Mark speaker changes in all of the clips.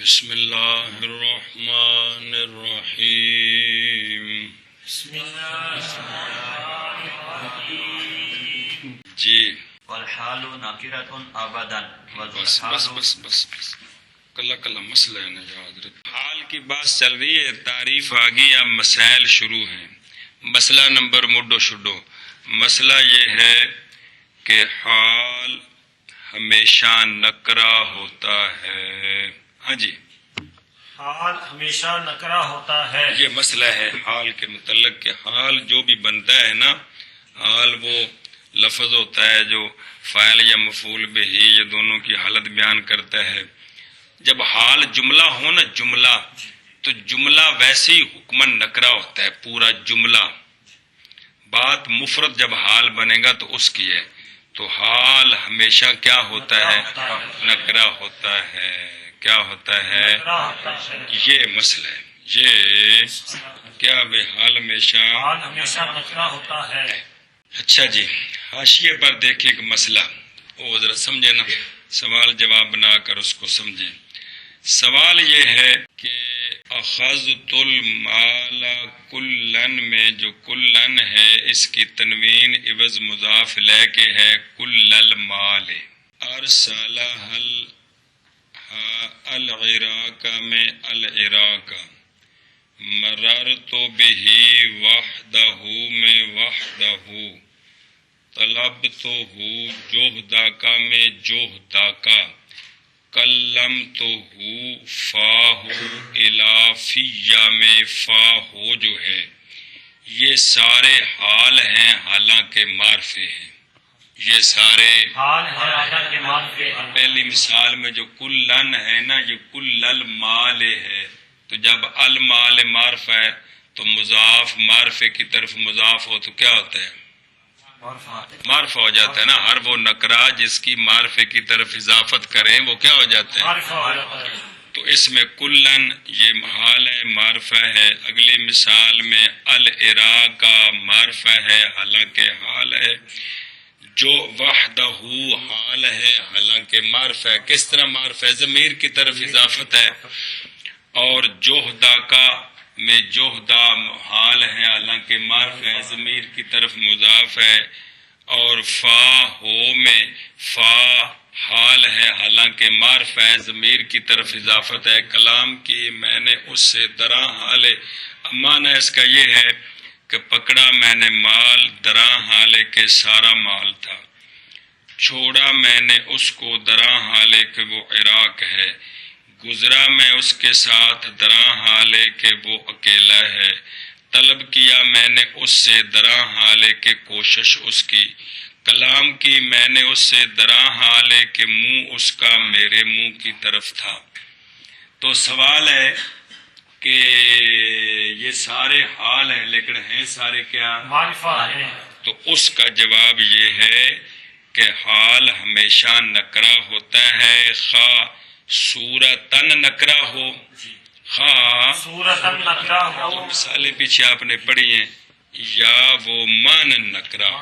Speaker 1: بسم اللہ الرحمن الرحیم.
Speaker 2: بسم اللہ الرحیم.
Speaker 1: جی
Speaker 2: والحال ناکرۃ ابدا
Speaker 1: بس بس بس بس بس کلا کلا مسئلہ ہے نا یاد رکھ. حال کی بات چل رہی ہے، تعریف آ گئی، اب مسائل شروع ہیں. مسئلہ نمبر مڈو شڈو. مسئلہ یہ ہے کہ حال ہمیشہ نکرہ ہوتا ہے. ہاں جی،
Speaker 3: حال ہمیشہ نکرہ ہوتا ہے.
Speaker 1: یہ مسئلہ ہے حال کے متعلق کہ حال جو بھی بنتا ہے نا، حال وہ لفظ ہوتا ہے جو فاعل یا مفعول بہ یہ دونوں کی حالت بیان کرتا ہے. جب حال جملہ ہو نا، جملہ، تو جملہ ویسے ہی حکمن نکرہ ہوتا ہے، پورا جملہ. بات مفرد جب حال بنے گا تو اس کی ہے، تو حال ہمیشہ کیا ہوتا ہے؟ نکرہ ہوتا ہے. کیا ہوتا ہے؟ یہ مسئلہ ہے. یہ کیا بے حال ہمیشہ
Speaker 3: نکرہ ہوتا ہے.
Speaker 1: اچھا جی، حاشیے پر دیکھیں ایک مسئلہ، وہ ذرا سمجھے نا، سوال جواب بنا کر اس کو سمجھیں. سوال یہ ہے کہ اخذت المال کلن میں جو کلن ہے اس کی تنوین عوض مضاف لے کے ہے کل المال. ارسلہ العراق میں العراق، مررت بہ وحدہ میں وحدہ، طلبتہ جہدک میں جہدک، کلمتہ فاہ الافیہ میں فاہ جو ہے. یہ سارے حال ہیں حالانکہ معرفے ہیں. یہ سارے
Speaker 3: حال ہے حالانکہ معرفے ہیں.
Speaker 1: پہلی مثال میں جو کلن ہے نا، یہ کل المال ہے. تو جب المال معرفہ ہے تو مضاف معرفے کی طرف مضاف ہو تو کیا ہوتا ہے؟ معرفہ ہو جاتا ہے نا. ہر وہ نکرہ جس کی معرفے کی طرف اضافت کریں وہ کیا ہو جاتا ہے؟ تو اس میں کلن یہ حال ہے، معرفہ ہے. اگلی مثال میں العراق کا معرفہ ہے حالانکہ حال ہے. جو وحدہ حال ہے حالانکہ معرفہ ہے. کس طرح معرفہ ہے؟ ضمیر کی طرف اضافت ہے. اور جوہدہ کا میں جوہدہ حال ہے حالانکہ معرفہ ہے، ضمیر کی طرف مضاف ہے. اور فا ہو میں فا حال ہے حالانکہ معرفہ ہے، ضمیر کی طرف اضافت ہے. کلام کی میں نے اس سے درا حال ہے. معنی اس کا یہ ہے کہ پکڑا میں نے مال درا حالے کے سارا مال تھا، چھوڑا میں نے اس کو درا حالے کہ وہ عراق ہے، گزرا میں اس کے ساتھ درا حالے کہ وہ اکیلا ہے، طلب کیا میں نے اس سے درا حالے کہ کوشش اس کی، کلام کی میں نے اس سے درا حالے کہ منہ اس کا میرے منہ کی طرف تھا. تو سوال ہے کہ یہ سارے حال ہیں لیکن ہیں سارے کیا؟
Speaker 3: معرفہ ہے.
Speaker 1: تو اس کا جواب یہ ہے کہ حال ہمیشہ نکرہ ہوتا ہے، خواہ صورتاً نکرہ ہو، خواہ
Speaker 3: صورتاً نکرہ ہو،
Speaker 1: جو مثالیں پیچھے آپ نے پڑھی ہیں، یا وہ مانن نکرہ ہو،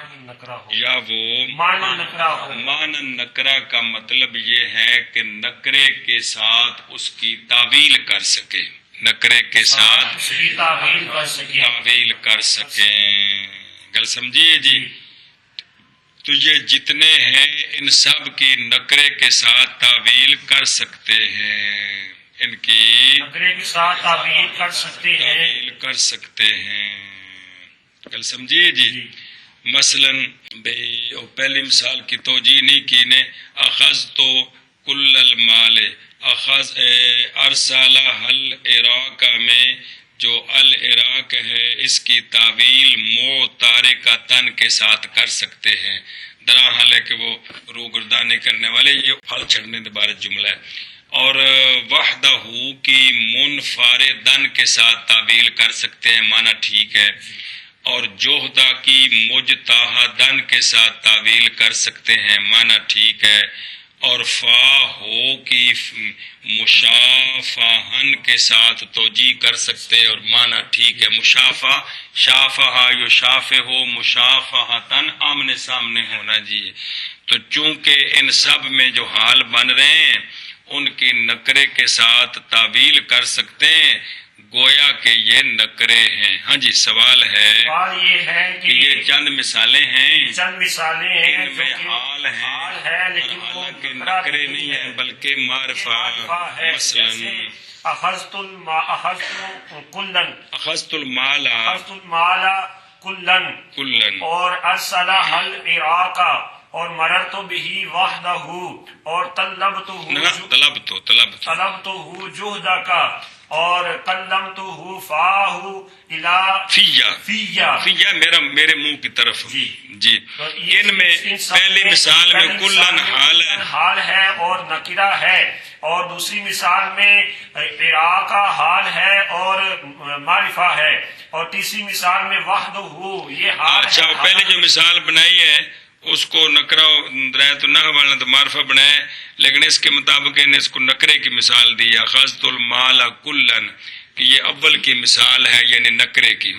Speaker 1: یا وہ
Speaker 3: معنی نکرہ ہو.
Speaker 1: مانن نکرہ کا مطلب یہ ہے کہ نکرے کے ساتھ اس کی تعویل کر سکے، نکرے کے ساتھ
Speaker 3: اس کی تعویل کر سکے.
Speaker 1: تعویل کر سکیں. گل سمجھیے جی. تو یہ جتنے ہیں ان سب کی نکرے کے ساتھ تعویل کر سکتے ہیں، ان کی
Speaker 3: نکرے کے ساتھ تعویل کر سکتے ہیں.
Speaker 1: تعویل کر سکتے ہیں. گل سمجھیے جی. مثلا پہلی مثال کی توجیہ نہیں کی نے، اخذ تو کل المال، اخذ ارسالہ العراق میں جو العراق ہے اس کی تعویل معتارکتن کے ساتھ کر سکتے ہیں. درا حال ہے کہ وہ روگردانی کرنے والے، یہ پھل چھڑنے کے بارے جملہ ہے. اور وحدہ کی منفردن کے ساتھ تعویل کر سکتے ہیں، معنی ٹھیک ہے. اور جوہدہ کی مجتہدن کے ساتھ تعویل کر سکتے ہیں، معنی ٹھیک ہے. اور فا ہو کی مشافہن کے ساتھ توجیہ کر سکتے اور معنی ٹھیک ہے. مشافہ شافہ یو شافہ ہو، مشافہتن آمنے سامنے ہونا جی. تو چونکہ ان سب میں جو حال بن رہے ہیں ان کی نکرے کے ساتھ تعویل کر سکتے ہیں گویا کہ یہ نکرے ہیں. ہاں جی سوال ہے
Speaker 3: سوال یہ ہے
Speaker 1: کہ
Speaker 3: کہ
Speaker 1: یہ چند مثالیں ہیں
Speaker 3: چند مثالیں ہیں
Speaker 1: ان میں
Speaker 3: جو کہ
Speaker 1: حال
Speaker 3: حال ہے لیکن وہ
Speaker 1: حالانکہ
Speaker 3: نکرہ
Speaker 1: نکرے نہیں ہیں بلکہ معرفہ. مثلا
Speaker 3: اخذت کلن
Speaker 1: اخذت المال
Speaker 3: اخذت المال کلن
Speaker 1: کلن
Speaker 3: اور ارسل العراق اور مررت به وحدہ اور طلبتہ جہدک اور کلمتہ فاہ
Speaker 1: فیا میرے منہ کی طرف. جی ان میں پہلی مثال میں کلن حال ہے
Speaker 3: حال ہے اور نکرہ ہے اور دوسری مثال میں عراق حال ہے اور معرفہ ہے اور تیسری مثال میں وحدہ یہ حال
Speaker 1: اچھا
Speaker 3: ہے.
Speaker 1: پہلے جو مثال بنائی ہے اس کو نکرہ رہے تو نہ والا تو معرفہ بنائے لیکن اس کے مطابق نے اس کو نکرے کی مثال دی. اخذت المال کلن کہ یہ اول کی مثال ہے یعنی نکرے کی.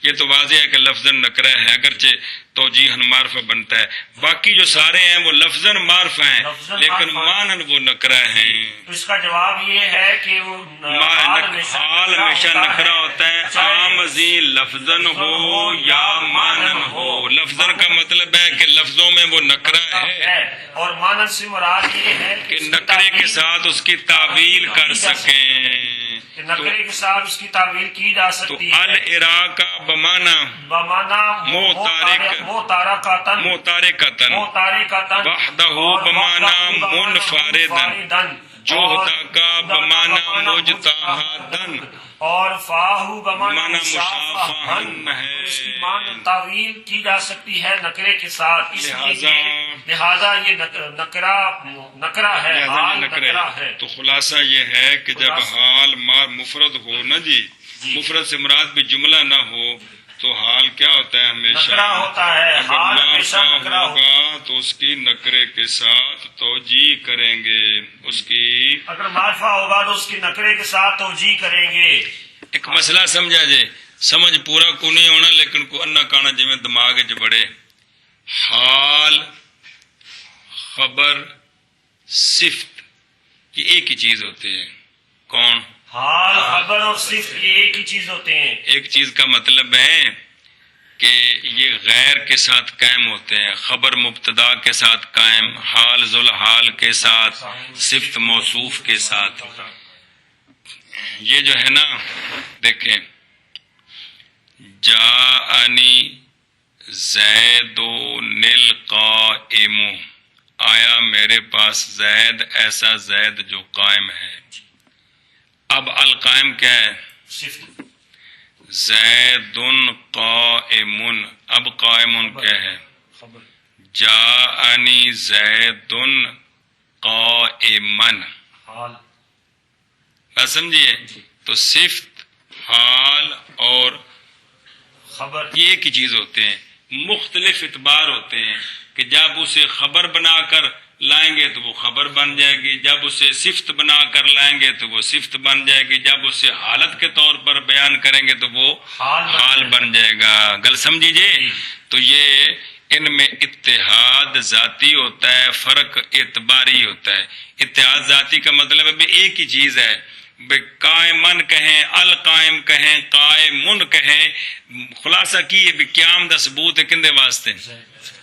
Speaker 1: یہ تو واضح ہے کہ لفظاً نکرہ ہے اگرچہ توجیحاً معرفہ بنتا ہے. باقی جو سارے ہیں وہ لفظاً معرفہ ہیں لیکن معناً وہ نکرہ ہیں.
Speaker 3: تو اس کا جواب یہ ہے کہ وہ
Speaker 1: حال ہمیشہ نکرہ ہوتا ہے عام ازی لفظاً ہو یا معنن ہو. لفظاً کا مطلب ہے کہ لفظوں میں وہ نکرہ ہے
Speaker 3: اور مانن سے مراد یہ ہے
Speaker 1: کہ نکرے کے ساتھ اس کی تعویل کر سکیں.
Speaker 3: نکرے کے ساتھ اس کی تعویل کی جا
Speaker 1: تو
Speaker 3: سکتی ہے.
Speaker 1: العراق بمانا موتارکتن وحدہ بمانا منفردن جہدہ بمانا مجتہدن
Speaker 3: اور فاہو بمانا
Speaker 1: مانا
Speaker 3: مشافہن
Speaker 1: مشافہن ہے.
Speaker 3: اس کی معنی تعویل کی جا سکتی ہے نکرے کے ساتھ اس لیے لہذا یہ نکرہ ہے حال نکرہ ہے.
Speaker 1: تو خلاصہ یہ ہے کہ جب حال مفرد ہو نا جی مفرد سے مراد بھی جملہ نہ ہو تو حال کیا ہوتا ہے ہمیشہ
Speaker 3: نکرہ ہوتا ہے. حال ہمیشہ نکرہ
Speaker 1: ہوگا تو اس کی نکرے کے ساتھ توجیہ کریں گے. اس کی
Speaker 3: اگر معرفہ ہوگا تو اس کی نکرے کے ساتھ توجیہ کریں گے.
Speaker 1: ایک مسئلہ سمجھا جائے سمجھ پورا کو نہیں ہونا لیکن کو انا کانا جی میں دماغ چ بڑے. حال خبر صفت یہ ایک ہی چیز ہوتے ہیں. کون؟
Speaker 3: حال خبر اور صفت یہ ایک ہی چیز ہوتے ہیں.
Speaker 1: ایک چیز کا مطلب ہے کہ یہ غیر کے ساتھ قائم ہوتے ہیں. خبر مبتدا کے ساتھ قائم حال ذوالحال کے ساتھ صفت موصوف کے ساتھ. یہ جو ہے نا دیکھیں جاءنی زید القائم آیا میرے پاس زید ایسا زید جو قائم ہے. اب القائم کیا ہے؟
Speaker 3: صفت.
Speaker 1: زید قائم اب قائم کیا ہے؟
Speaker 3: خبر.
Speaker 1: جاءنی زید قائما
Speaker 3: حال.
Speaker 1: بات سمجھیے تو صفت حال اور
Speaker 3: خبر
Speaker 1: یہ ایک ہی چیز ہوتے ہیں. مختلف اعتبار ہوتے ہیں کہ جب اسے خبر بنا کر لائیں گے تو وہ خبر بن جائے گی, جب اسے صفت بنا کر لائیں گے تو وہ صفت بن جائے گی, جب اسے حالت کے طور پر بیان کریں گے تو وہ حال بن جائے گا. گل سمجھیے. تو یہ ان میں اتحاد ذاتی ہوتا ہے, فرق اعتباری ہوتا ہے. اتحاد ذاتی کا مطلب ہے بھی ایک ہی چیز ہے. قائمن کہیں القائم کہیں قائمن کہیں خلاصہ کی یہ بھی قیام دا ثبوت ہے کندے واسطے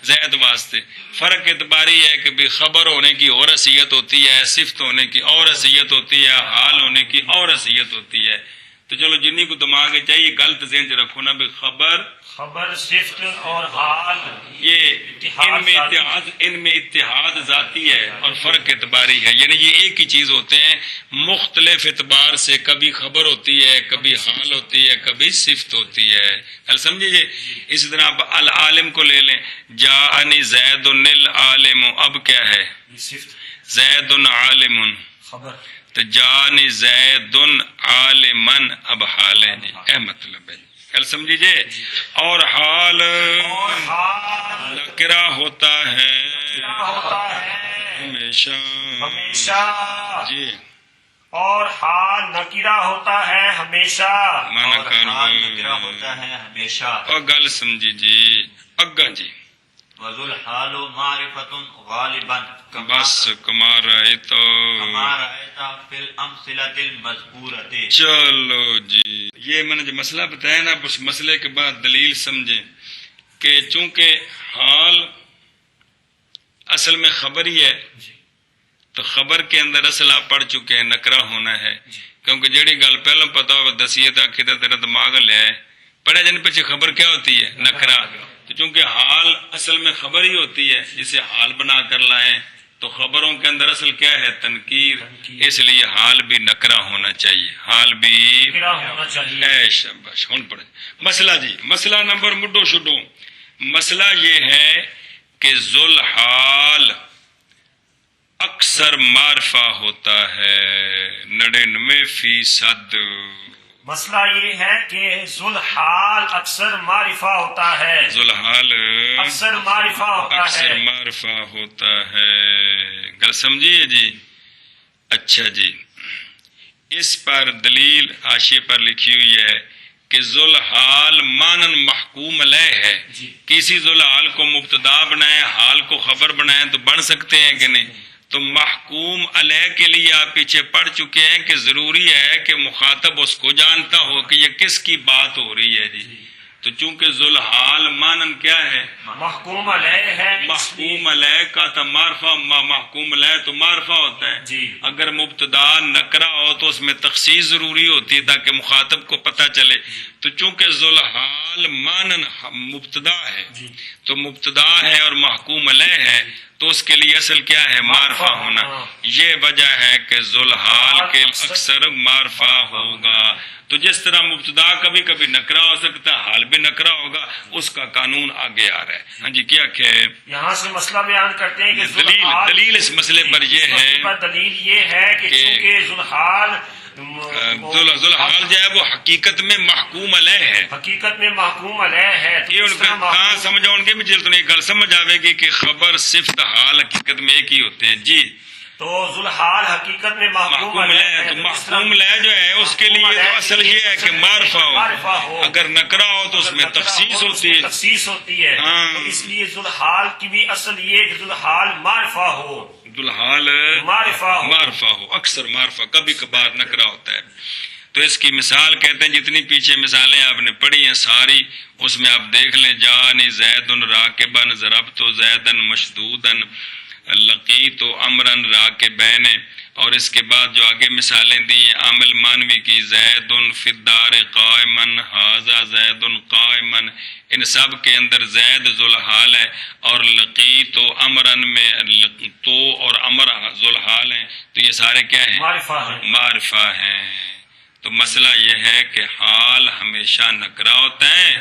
Speaker 1: زید واسطے. فرق اعتباری ہے کہ بھی خبر ہونے کی اور حیثیت ہوتی ہے, صفت ہونے کی اور حیثیت ہوتی ہے, حال ہونے کی اور حیثیت ہوتی ہے. تو چلو جنہی کو دماغ چاہیے غلط ذہن چ رکھو نا بھی
Speaker 3: خبر صفت اور حال
Speaker 1: یہ ان میں اتحاد ذاتی ہے اور فرق اعتباری ہے. یعنی یہ ایک ہی چیز ہوتے ہیں مختلف اعتبار سے. کبھی خبر ہوتی ہے, کبھی حال ہوتی ہے, کبھی صفت ہوتی ہے. کل سمجھیے. اسی طرح آپ العالم کو لے لیں جاءنی زید العالم اب کیا ہے زید عالم
Speaker 3: خبر.
Speaker 1: تو جاءنی زید عالمن اب حال ہے. اے مطلب ہے کل سمجھیے. اور حال نکرہ ہوتا ہے ہمیشہ جی,
Speaker 3: اور حال نکرہ ہوتا ہے ہمیشہ.
Speaker 2: نکرہ ہوتا ہے ہمیشہ.
Speaker 1: اور گل سمجھی جی اگا جی
Speaker 2: وذوالحال معرفت غالبا
Speaker 1: بس کما رہے تو
Speaker 2: فی الامثلۃ المذکورۃ.
Speaker 1: چلو جی، یہ میں نے جو مسئلہ بتایا نا، اس مسئلے کے بعد دلیل سمجھیں کہ چونکہ حال اصل میں خبر ہی ہے، تو خبر کے اندر اصل آپ پڑھ چکے ہیں نکرہ ہونا ہے، کیونکہ جیڑی گل پہلے پتا ہو دسیے تاکہ تیرا دماغ لے آئے پڑھے جن پیچھے خبر کیا ہوتی ہے؟ نکرہ. تو چونکہ حال اصل میں خبر ہی ہوتی ہے جسے حال بنا کر لائیں، تو خبروں کے اندر اصل کیا ہے؟ تنکیر. اس لیے حال بھی نکرہ ہونا چاہیے، حال بھی
Speaker 3: ہونا چاہیے.
Speaker 1: اے شاباش. ہن پڑھیں مسئلہ جی، مسئلہ نمبر مڈو شڈو. مسئلہ یہ ہے کہ ذوالحال اکثر معرفہ ہوتا ہے 99%.
Speaker 3: مسئلہ یہ ہے کہ ذوالحال اکثر معرفہ ہوتا ہے.
Speaker 1: ذوالحال
Speaker 3: اکثر معرفہ ہوتا
Speaker 1: اکثر
Speaker 3: ہے.
Speaker 1: معرفہ ہوتا ہے. گل سمجھیے جی. اچھا جی، اس پر دلیل حاشیے پر لکھی ہوئی ہے کہ ذوالحال مانن محکوم علیہ ہے. کسی ذوالحال کو مبتدا بنائیں، حال کو خبر بنائیں تو بن سکتے ہیں کہ نہیں؟ تو محکوم علیہ کے لیے آپ پیچھے پڑھ چکے ہیں کہ ضروری ہے کہ مخاطب اس کو جانتا ہو کہ یہ کس کی بات ہو رہی ہے جی. تو چونکہ ذوالحال مانن کیا ہے؟
Speaker 3: محکوم علیہ ہے.
Speaker 1: محکوم علیہ کا تو معرفہ، محکوم علیہ تو معرفہ ہوتا ہے
Speaker 3: جی.
Speaker 1: اگر مبتدا نکرہ ہو تو اس میں تخصیص ضروری ہوتی ہے تاکہ مخاطب کو پتہ چلے. تو چونکہ ذوالحال مانن مبتدا ہے، تو مبتدا ہے اور محکوم علیہ ہے، تو اس کے لیے اصل کیا ہے؟ معرفہ ہونا. یہ وجہ ہے کہ ذوالحال کے اکثر معرفہ ہوگا. تو جس طرح مبتدا کبھی کبھی نکرہ ہو سکتا ہے، حال بھی نکرہ ہوگا، اس کا قانون آگے آ رہا ہے. ہاں جی، کیا کہ
Speaker 3: یہاں سے مسئلہ بیان کرتے ہیں کہ
Speaker 1: دلیل اس مسئلے پر یہ ہے،
Speaker 3: دلیل یہ ہے کہ چونکہ ذوالحال
Speaker 1: ذوالحال جو ہے وہ حقیقت میں محکوم علیہ ہے.
Speaker 3: حقیقت میں محکوم علیہ ہے.
Speaker 1: یہ ان کا کہاں سمجھا ان کے بھی جلد نہیں گل سمجھ آئے گی کہ خبر صفت حال حقیقت میں ایک ہی ہوتے ہیں جی.
Speaker 3: تو ذوالحال حقیقت میں محکوم
Speaker 1: علیہ ہے. تو محکوم علیہ جو ہے اس کے لیے تو اصل یہ ہے کہ معرفہ ہو. اگر نکرہ ہو تو اس میں تخصیص ہوتی ہے.
Speaker 3: تخصیص ہوتی ہے. تو اس لیے ذوالحال کی بھی اصل یہ کہ ذوالحال معرفہ ہو.
Speaker 1: ذوالحال معرفہ ہو، اکثر معرفہ، کبھی کبھار نکرہ ہوتا ہے. تو اس کی مثال کہتے ہیں جتنی پیچھے مثالیں آپ نے پڑھی ہیں ساری، اس میں آپ دیکھ لیں جانی زید راکبن ضربت زیدن مشدودن لقیت امرن راکبین. اور اس کے بعد جو آگے مثالیں دی ہیں عامل مانوی کی، زید فی الدار قائمن ھذا زید قائمن، ان سب کے اندر زید ذوالحال ہے، اور لقیت و امرن میں تو اور امر ذوالحال ہیں. تو یہ سارے کیا ہیں؟ معرفہ ہیں. تو مسئلہ یہ ہے کہ حال ہمیشہ نکرہ ہوتا ہے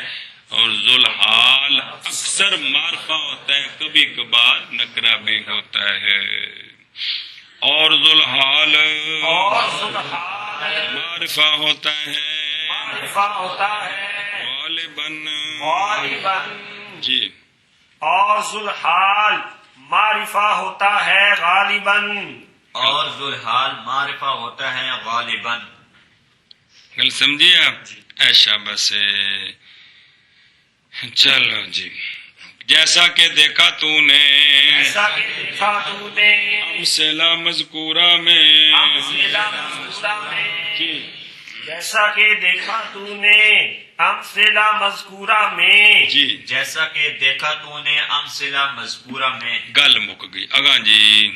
Speaker 1: اور ذوالحال اکثر معرفہ ہوتا ہے، کبھی کبھار نکرہ بھی ہوتا ہے. اور ذوالحال معرفہ ہوتا ہے غالباً جی.
Speaker 3: اور ذوالحال معرفہ ہوتا ہے غالباً.
Speaker 2: اور ذوالحال معرفہ ہوتا ہے غالباً.
Speaker 1: گل سمجھیے آپ؟ ایشا بس. چلو جی. جیسا کہ دیکھا تو نے امثلہ مذکورہ میں جی.
Speaker 3: جیسا کہ دیکھا تو نے امثلہ مذکورہ میں
Speaker 1: جی.
Speaker 2: جیسا کہ دیکھا تو نے امثلہ مذکورہ میں.
Speaker 1: گل مک گئی اگاں جی.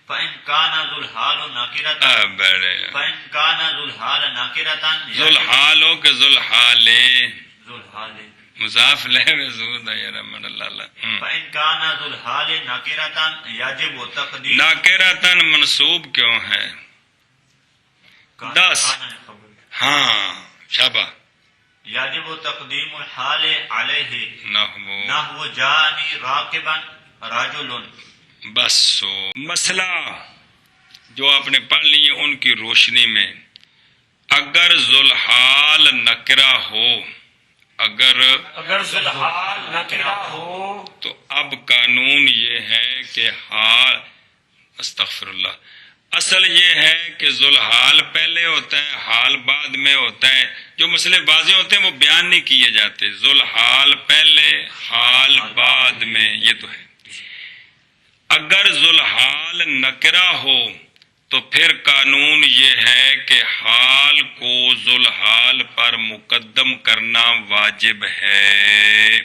Speaker 2: فَإِنْ كَانَ ذُوالْحَالُ نَكِرَةً فَإِنْ كَانَ ذُوالْحَالَ نَكِرَةً
Speaker 1: ذوالحال ہو کہ ذوالحال
Speaker 2: ذوالحال
Speaker 1: مضاف لے میں زود ہے یار من اللہ.
Speaker 2: فَإِنْ كَانَ ذُوالْحَالِ نَكِرَةً يَجِبُ تَقْدِيمُ.
Speaker 1: ناکرتن منصوب کیوں ہے؟ 10. ہاں شابہ.
Speaker 2: يَجِبُ تَقْدِيمُ الْحَالِ عَلَيْهِ
Speaker 1: نحو
Speaker 2: نَحْوُ جَاءَنِي رَاكِبًا رَجُلٌ.
Speaker 1: بس مسئلہ جو آپ نے پڑھ لی ہے ان کی روشنی میں، اگر ذوالحال نکرہ ہو، اگر
Speaker 3: ذوالحال نکرہ ہو
Speaker 1: تو اب قانون یہ ہے کہ حال استغفر اللہ، اصل یہ ہے کہ ذوالحال پہلے ہوتا ہے حال بعد میں ہوتا ہے. جو مسئلے واضح ہوتے ہیں وہ بیان نہیں کیے جاتے. ذوالحال پہلے حال بعد میں، یہ تو ہے. اگر ذوالحال نکرہ ہو تو پھر قانون یہ ہے کہ حال کو ذوالحال پر مقدم کرنا واجب ہے.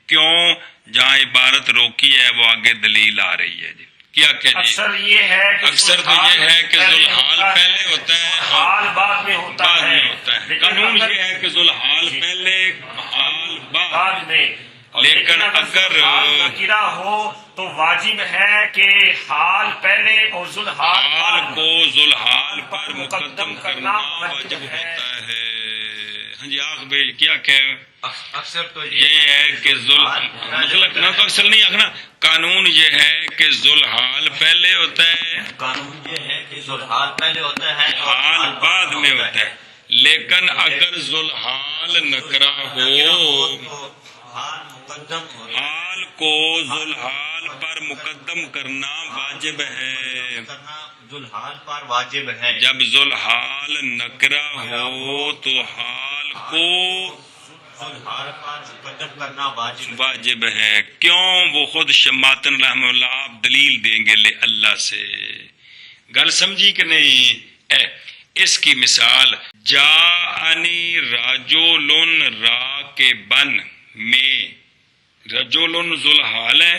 Speaker 1: کیوں؟ جہاں عبارت روکی ہے وہ آگے دلیل آ رہی ہے. جی کیا کہ جی
Speaker 3: اکثر یہ ہے کہ
Speaker 1: اکثر تو یہ ہے کہ ذوالحال پہلے ہوتا ہے
Speaker 3: حال بعد میں ہوتا
Speaker 1: بعد
Speaker 3: ہے.
Speaker 1: میں ہوتا ہے. قانون یہ ہے کہ ذوالحال پہلے حال
Speaker 3: بعد میں.
Speaker 1: لیکن اگر
Speaker 3: حال نکرہ ہو تو واجب ہے کہ حال پہلے اور ذوالحال
Speaker 1: حال
Speaker 3: بعد
Speaker 1: کو ذوالحال پر مقدم کرنا واجب ہوتا ہے. ہاں جی آخ بھائی کیا کہ
Speaker 2: اکثر تو
Speaker 1: یہ ہے کہ مطلب نہ تو اکثر نہیں آخنا، قانون یہ ہے کہ ذوالحال پہلے ہوتا ہے،
Speaker 2: قانون یہ ہے کہ ذوالحال پہلے ہوتا ہے
Speaker 1: حال بعد میں ہوتا ہے. لیکن اگر ذوالحال نکرہ ہو
Speaker 2: حال مقدم ہو
Speaker 1: حال کو ذوالحال پر مقدم کرنا واجب ہے.
Speaker 2: کرنا ذوالحال پر واجب ہے.
Speaker 1: جب ذوالحال نکرہ ہو تو حال کو
Speaker 2: ذوالحال پر مقدم کرنا
Speaker 1: واجب ہے. کیوں؟ وہ خود شماتن رحمہ اللہ آپ دلیل دیں گے لے اللہ سے. گل سمجھی کہ نہیں؟ اس کی مثال جاءنی رجل راکبن میں رجل ذوالحال ہے،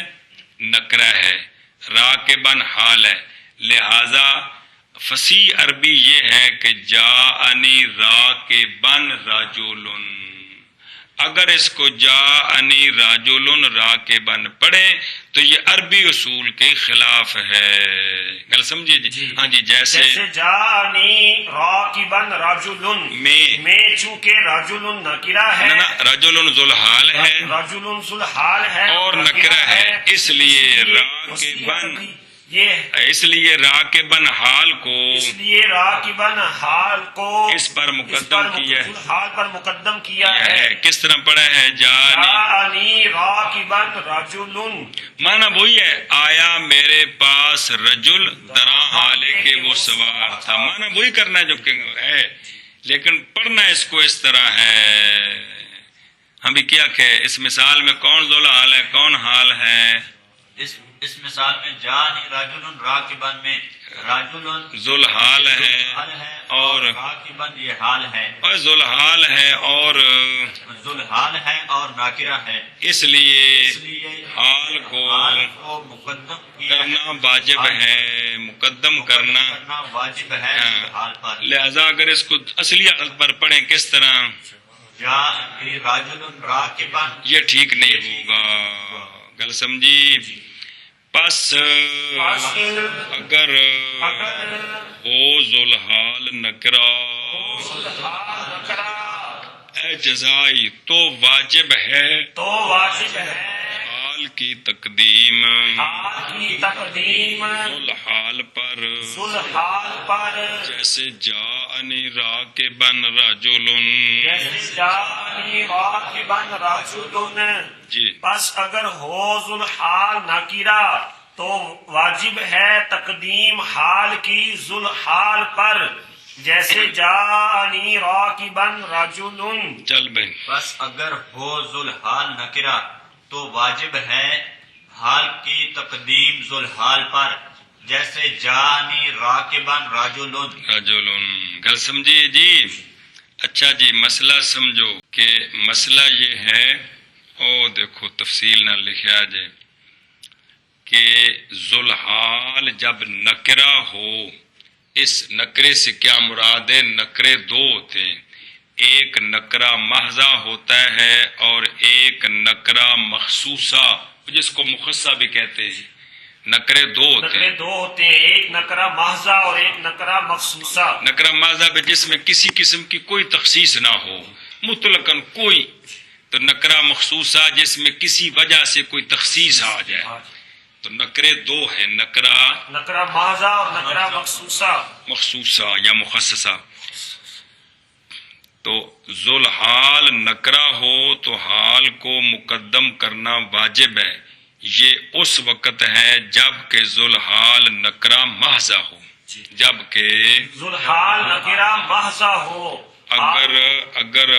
Speaker 1: نکرہ ہے، راکبن حال ہے. لہذا فصیح عربی یہ ہے کہ جاءنی راکبن رجل. اگر اس کو جاءنی رجل راکبن پڑھے تو یہ عربی اصول کے خلاف ہے. گل سمجھے جی؟ ہاں جی جیسے
Speaker 3: جاءنی راکبن رجل میں چونکہ رجل نکرہ ہے،
Speaker 1: نا رجل ذوالحال ہے
Speaker 3: رجل ذوالحال ہے
Speaker 1: اور نکرہ ہے، اس لیے راکبن اس لیے راکبن حال کو اس پر مقدم کیا ہے.
Speaker 3: حال پر مقدم کیا ہے.
Speaker 1: کس طرح پڑھا ہے؟
Speaker 3: جاءنی راکبن رجل،
Speaker 1: مانا وہی ہے آیا میرے پاس رجل درا حال کے وہ سوار تھا. مانا وہی کرنا جو کہ ہے، لیکن پڑھنا اس کو اس طرح ہے. ہم بھی کیا کہ اس مثال میں کون ذوالحال ہے کون حال ہے؟
Speaker 2: اس مثال میں جاءنی رجل راکبن میں رجل
Speaker 1: ذوالحال ہے اور
Speaker 2: راکبن یہ حال ہے،
Speaker 1: اور ذوالحال ہے اور
Speaker 2: ذوالحال ہے اور ناکرہ ہے.
Speaker 1: اس لیے حال کو
Speaker 2: مقدم
Speaker 1: کرنا واجب ہے، مقدم کرنا
Speaker 2: واجب ہے حال پر.
Speaker 1: لہذا اگر اس کو اصلی حالت پر پڑھیں کس طرح
Speaker 2: جاءنی رجل راکبن،
Speaker 1: یہ ٹھیک نہیں ہوگا. گل سمجھی؟ پس اگر ہو ذوالحال نکرہ اے جزائی تو واجب ہے حال کی تقدیم ذوالحال پر جیسے جاءنی راکبن رجل. جی
Speaker 3: بس اگر ہو ذوالحال نکرہ تو واجب ہے تقدیم حال کی ذوالحال پر، جیسے جاءنی راکبن رجل.
Speaker 1: چل بہن
Speaker 2: بس اگر ہو ذوالحال نکرہ تو واجب ہے حال کی تقدیم ذوالحال پر، جیسے جاءنی راکبن رجل.
Speaker 1: گل سمجھیے جی. اچھا جی مسئلہ سمجھو کہ مسئلہ یہ ہے، او دیکھو تفصیل نہ لکھا جائے کہ ذوالحال جب نکرہ ہو، اس نکرے سے کیا مراد ہے؟ نکرے دو ہوتے ہیں، ایک نکرہ محضہ ہوتا ہے اور ایک نکرہ مخصوصہ جس کو مخصصہ بھی کہتے ہیں. نکرے دو ہوتے ہیں،
Speaker 3: ایک نکرہ محضہ اور ایک نکرہ مخصوصہ.
Speaker 1: نکرہ محضہ بھی جس میں کسی قسم کی کوئی تخصیص نہ ہو، مطلقاً کوئی. تو نکرہ مخصوصہ جس میں کسی وجہ سے کوئی تخصیص آ جائے. تو نکرے دو ہیں،
Speaker 3: نکرہ محضہ اور نکرہ
Speaker 1: مخصوصہ یا مخصصہ. تو ذوالحال نکرہ ہو تو حال کو مقدم کرنا واجب ہے. یہ اس وقت ہے جب کہ ذوالحال نکرہ محضہ ہو. جب کہ
Speaker 3: ذوالحال نکرہ محضہ ہو.
Speaker 1: اگر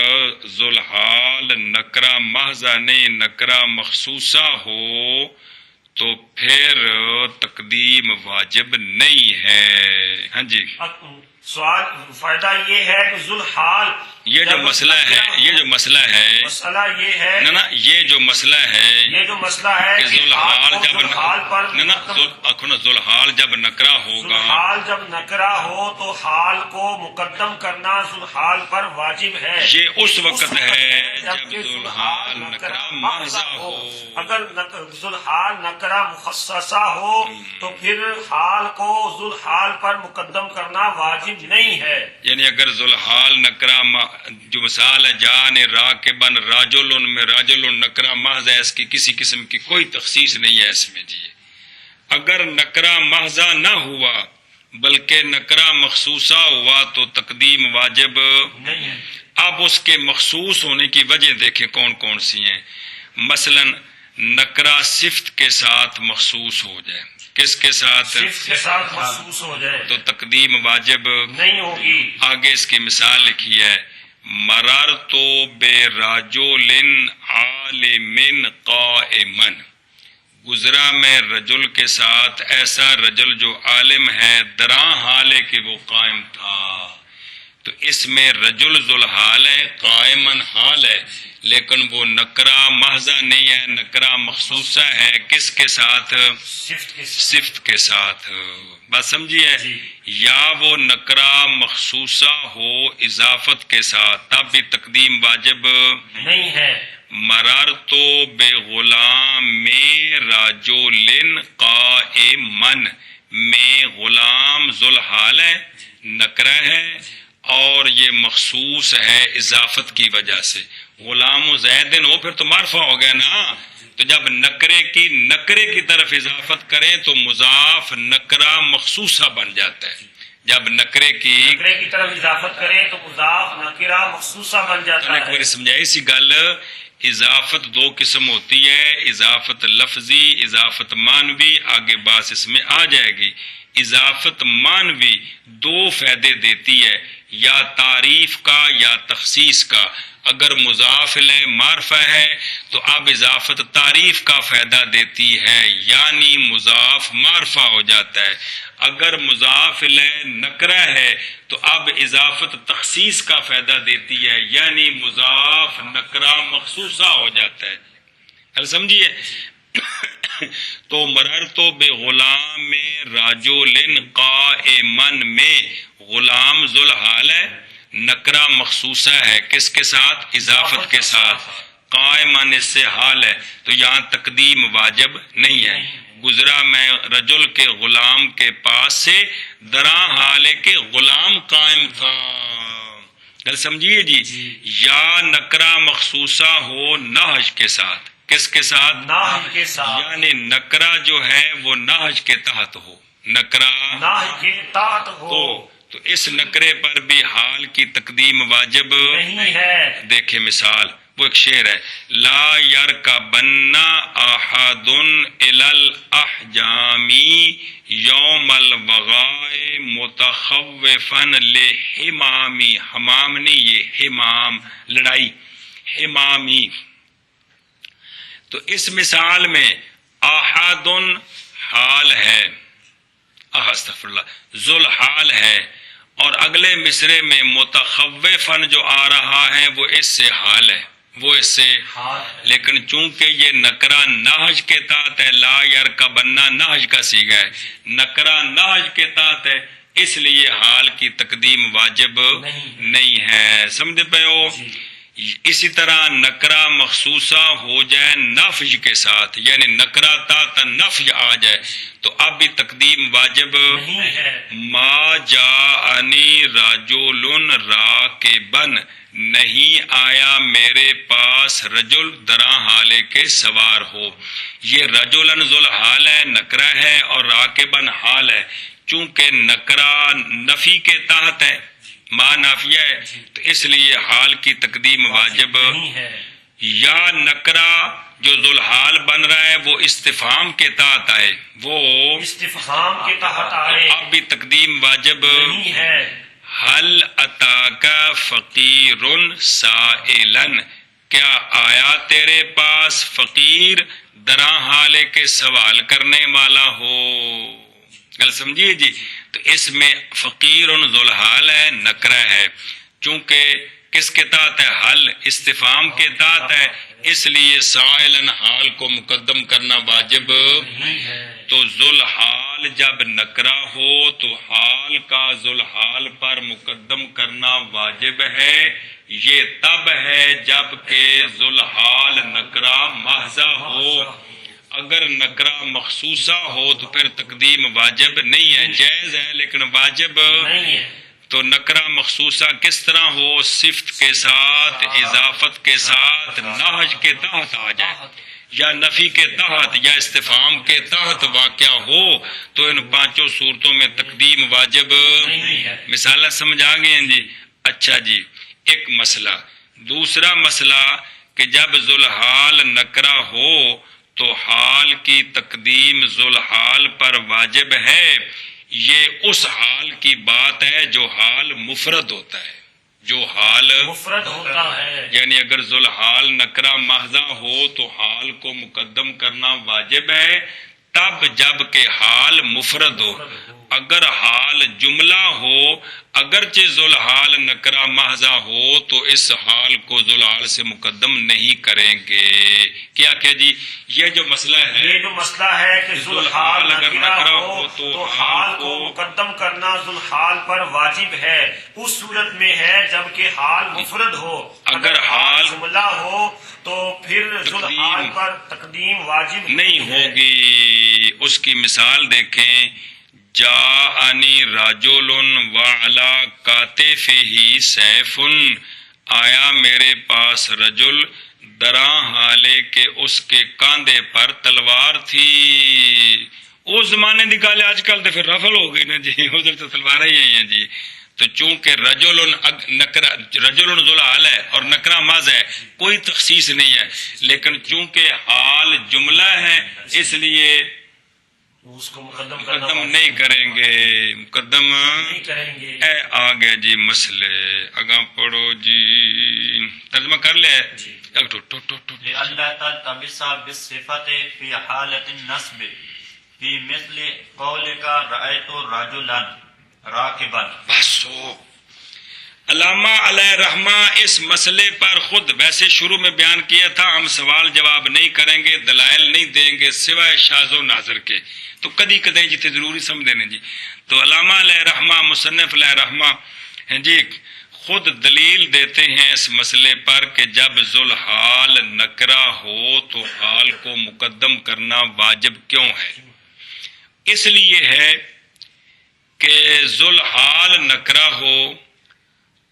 Speaker 1: ذوالحال نکرہ محضہ نہیں نکرہ مخصوصہ ہو تو پھر تقدیم واجب نہیں ہے. ہاں جی
Speaker 3: سوال فائدہ یہ ہے کہ ذوالحال
Speaker 1: یہ جو مسئلہ ہے
Speaker 3: مسئلہ یہ ہے
Speaker 1: نا یہ جو مسئلہ ہے
Speaker 3: جو مسئلہ ہے
Speaker 1: کہ ذوالحال جب
Speaker 3: ذوالحال پر
Speaker 1: ذوالحال جب نکرا ہوگا،
Speaker 3: ذوالحال جب نکرا ہو تو حال کو مقدم کرنا ذوالحال پر واجب ہے.
Speaker 1: یہ اس وقت ہے جب ذوالحال نکرا محض ہو.
Speaker 3: اگر ذوالحال نکرا مخصصہ ہو تو پھر حال کو ذوالحال پر مقدم کرنا واجب نہیں ہے.
Speaker 1: یعنی اگر ذوالحال نکرا جو مثال ہے جان راکبن راجل میں راجل نکرا محض ہے، اس کی کسی قسم کی کوئی تخصیص نہیں ہے اس میں. جی اگر نکرا محضہ نہ ہوا بلکہ نکرا مخصوصہ ہوا تو تقدیم واجب
Speaker 3: نہیں ہے.
Speaker 1: اب اس کے مخصوص ہونے کی وجہ دیکھیں کون کون سی ہیں. مثلا نکرا صفت کے ساتھ مخصوص ہو جائے، کس کے ساتھ؟
Speaker 3: صفت کے ساتھ مخصوص ہو جائے
Speaker 1: تو تقدیم واجب
Speaker 3: نہیں ہوگی. آگے
Speaker 1: اس کی مثال لکھی ہے مررت برجل عالم قائما، گزرا میں رجل کے ساتھ ایسا رجل جو عالم ہے دراں حال ہے کہ وہ قائم تھا. تو اس میں رجل ذوالحال ہے، قائمن حال ہے، لیکن وہ نکرا محضہ نہیں ہے، نکرا مخصوصہ ہے. کس کے ساتھ؟ صفت کے ساتھ. بات سمجھیے؟ یا وہ نکرا مخصوصہ ہو اضافت کے ساتھ تب بھی تقدیم واجب
Speaker 3: نہیں ہے.
Speaker 1: مررت بغلام رجل قائما میں غلام ذوالحال ہے، نکرہ ہے اور یہ مخصوص ہے اضافت کی وجہ سے. غلام و زیدن وہ پھر تو معرفہ ہو گیا نا. تو جب نکرے کی طرف اضافت کریں تو مضاف نکرہ مخصوصہ بن جاتا ہے. جب نکرے کی
Speaker 3: طرف اضافت کریں تو مضاف نکرہ مخصوصہ بن جاتا ہے.
Speaker 1: ایک بار سمجھائی سی گل. اضافت دو قسم ہوتی ہے، اضافت لفظی، اضافت معنوی. آگے بات اس میں آ جائے گی. اضافت معنوی دو فائدے دیتی ہے، یا تعریف کا یا تخصیص کا. اگر مضاف الیہ معرفہ ہے تو اب اضافت تعریف کا فائدہ دیتی ہے، یعنی مضاف معرفہ ہو جاتا ہے. اگر مضاف الیہ نکرہ ہے تو اب اضافت تخصیص کا فائدہ دیتی ہے، یعنی مضاف نکرہ مخصوصہ ہو جاتا ہے. حل سمجھیے؟ تو مررت بغلام رجل قائما میں غلام ذوالحال ہے، نکرہ مخصوصہ ہے کس کے ساتھ؟ اضافت کے ساتھ. قائمن اس سے حال ہے تو یہاں تقدیم واجب نہیں ہے. گزرا میں رجل کے غلام کے پاس سے دراں حال ہے کہ غلام قائم تھا. گل سمجھیے جی. یا نکرہ مخصوصہ ہو نہج کے ساتھ. کس کے ساتھ؟
Speaker 3: نہج کے ساتھ.
Speaker 1: یعنی نکرہ جو ہے وہ نہج کے تحت ہو. نکرہ
Speaker 3: نہج کے تحت ہو
Speaker 1: تو اس نکرے پر بھی حال کی تقدیم واجب
Speaker 3: نہیں ہے.
Speaker 1: دیکھیں مثال، وہ ایک شعر ہے. لا یرکبن احد الی الاحجام یوم الوغاء متخوفا لحمامی. حمام نہیں، یہ حمام لڑائی، حمامی. تو اس مثال میں احد حال ہے، استغفر اللہ، ذوالحال ہے، اور اگلے مصرے میں متخوفن جو آ رہا ہے وہ اس سے حال ہے، وہ اس سے. لیکن چونکہ یہ نکرہ نہج کے تحت ہے، لا یرکبن نہج کا صیغہ ہے، نکرہ نہج کے تحت ہے، اس لیے حال کی تقدیم واجب نہیں ہے. سمجھ پے ہو؟ اسی طرح نکرہ مخصوصہ ہو جائے نفی کے ساتھ، یعنی نکرہ تا نفی آ جائے تو اب بھی تقدیم واجب
Speaker 3: نہیں ہے.
Speaker 1: ما جاءنی رجل راکبا، نہیں آیا میرے پاس رجل دراں حالے کے سوار ہو. یہ رجلن ذوالحال ہے، نکرہ ہے، اور راکبن حال ہے. چونکہ نکرہ نفی کے تحت ہے، ما نافیہ ہے، تو اس لیے حال کی تقدیم واجب
Speaker 3: نہیں ہے.
Speaker 1: یا نکرہ جو ذوالحال بن رہا ہے وہ استفہام کے تحت آئے، وہ
Speaker 3: استفہام کے تحت آئے،
Speaker 1: اب بھی تقدیم واجب
Speaker 3: نہیں ہے.
Speaker 1: حل اتاک فقیر سائلن، کیا آیا تیرے پاس فقیر دراں حالے کے سوال کرنے والا ہو؟ گل سمجھیے جی. تو اس میں فقیر ذوالحال ہے، نکرہ ہے، چونکہ کس کے تحت ہے؟ حل استفہام کے تحت ہے، اس لیے سائلن حال کو مقدم کرنا واجب. تو ذوالحال جب نکرہ ہو تو حال کا ذوالحال پر مقدم کرنا واجب ہے. یہ تب ہے جب کہ ذوالحال نکرہ محضہ ہو. اگر نکرہ مخصوصہ ہو تو پھر تقدیم واجب نہیں ہے، جائز ہے لیکن واجب نہیں ہے. تو نکرہ مخصوصہ کس طرح ہو؟ صفت کے ساتھ، اضافت کے ساتھ، نہج کے تحت آ جائے، یا نفی کے تحت یا استفہام کے تحت واقع ہو تو ان پانچوں صورتوں میں تقدیم واجب نہیں ہے. مثالیں سمجھ آ گئی ہیں جی. اچھا جی، ایک مسئلہ. دوسرا مسئلہ کہ جب ذوالحال نکرہ ہو تو حال کی تقدیم ذوالحال پر واجب ہے. یہ اس حال کی بات ہے جو حال مفرد ہوتا ہے، جو حال
Speaker 3: مفرد ہوتا ہے.
Speaker 1: یعنی اگر ذوالحال نکرہ محضہ ہو تو حال کو مقدم کرنا واجب ہے تب جب کہ حال مفرد ہو. اگر حال جملہ ہو اگرچہ ذوالحال نکرہ محضہ ہو تو اس حال کو ذوالحال سے مقدم نہیں کریں گے. کیا کہ جی یہ جو مسئلہ ہے،
Speaker 3: یہ جو مسئلہ ہے کہ ذوالحال اگر نکرہ ہو تو حال کو مقدم کرنا ذوالحال پر واجب ہے. اس صورت میں ہے جب کہ حال مفرد ہو. اگر حال جملہ ہو تو پھر ذوالحال پر تقدیم واجب
Speaker 1: نہیں ہوگی. اس کی مثال دیکھیں، جاءنی رجل وعلی کاتفہ سیف، آیا میرے پاس رجل دراں حالے کہ اس کے کاندھے پر تلوار تھی. اس زمانے دی گل، آج کل تو پھر رفل ہو گئی نا جی، ادھر تو تلواریں ہی ہیں جی. تو چونکہ رجل ذوالحال ہے اور نکرہ محض ہے، کوئی تخصیص نہیں ہے، لیکن چونکہ حال جملہ ہے اس لیے
Speaker 3: اس کو مقدم
Speaker 1: نہیں کریں گے، مقدم
Speaker 3: نہیں کریں گے.
Speaker 1: اے آگے جی مسئلے اگاں پڑھو جی، ترجمہ کر لیا ہے.
Speaker 2: اللہ تلتبس بالصفت فی حالت النصب فی مثل قولک رأیت رجلا راکبا.
Speaker 1: بس ہو. علامہ علیہ رحمہ اس مسئلے پر خود ویسے شروع میں بیان کیا تھا، ہم سوال جواب نہیں کریں گے، دلائل نہیں دیں گے سوائے شاذ و ناظر کے. تو کدی کدی جتنے ضروری سمجھے نا جی. تو علامہ علیہ رحمہ، مصنف علیہ رحمہ ہیں جی، خود دلیل دیتے ہیں اس مسئلے پر کہ جب ذوالحال نکرہ ہو تو حال کو مقدم کرنا واجب کیوں ہے. اس لیے ہے کہ ذوالحال نکرہ ہو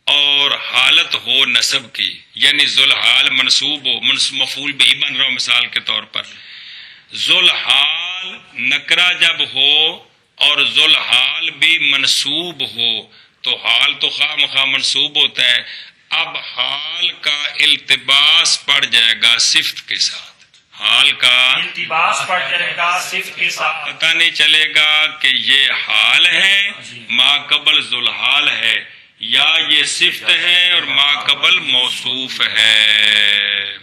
Speaker 1: اور حالت ہو نسب کی، یعنی ذوالحال منصوب ہو، مفعول بھی بن رہا ہو. مثال کے طور پر ذوالحال نکرہ جب ہو اور ذوالحال بھی منصوب ہو تو حال تو خواہ مخواہ منصوب ہوتا ہے. اب حال کا التباس پڑ جائے گا صفت کے ساتھ، حال کا
Speaker 3: التباس پڑ جائے گا صفت کے ساتھ.
Speaker 1: پتہ نہیں چلے گا کہ یہ حال ہے ما قبل ذوالحال ہے یا یہ صفت ہے اور ما قبل موصوف ہے.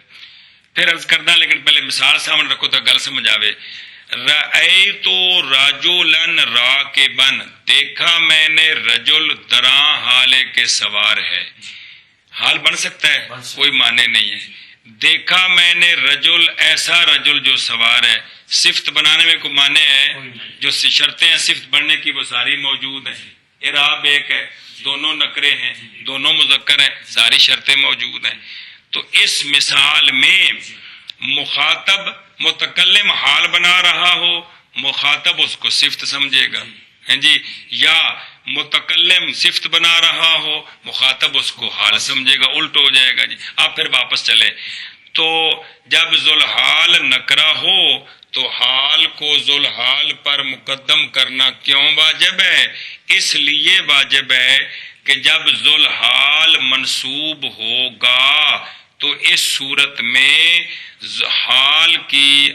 Speaker 1: پھر عرض کردہ، لیکن پہلے مثال سامنے رکھو تو گل سمجھ آوے. رأیت رجلا راکبا، دیکھا میں نے رجل دراں حالے کے سوار ہے. حال بن سکتا ہے، کوئی معنی نہیں ہے. دیکھا میں نے رجل، ایسا رجل جو سوار ہے. صفت بنانے میں کوئی معنی ہے؟ جو شرطیں ہیں صفت بننے کی وہ ساری موجود ہیں. اعراب ایک ہے، دونوں نکرے ہیں، دونوں مذکر ہیں، ساری شرطیں موجود ہیں. تو اس مثال میں مخاطب متکلم حال بنا رہا ہو، مخاطب اس کو صفت سمجھے گا ہیں جی، یا متکلم صفت بنا رہا ہو، مخاطب اس کو حال سمجھے گا، الٹ ہو جائے گا جی. آپ پھر واپس چلے. تو جب ذوالحال نکرہ ہو تو حال کو ذوالحال پر مقدم کرنا کیوں واجب ہے؟ اس لیے واجب ہے کہ جب ذوالحال منصوب ہوگا تو اس صورت میں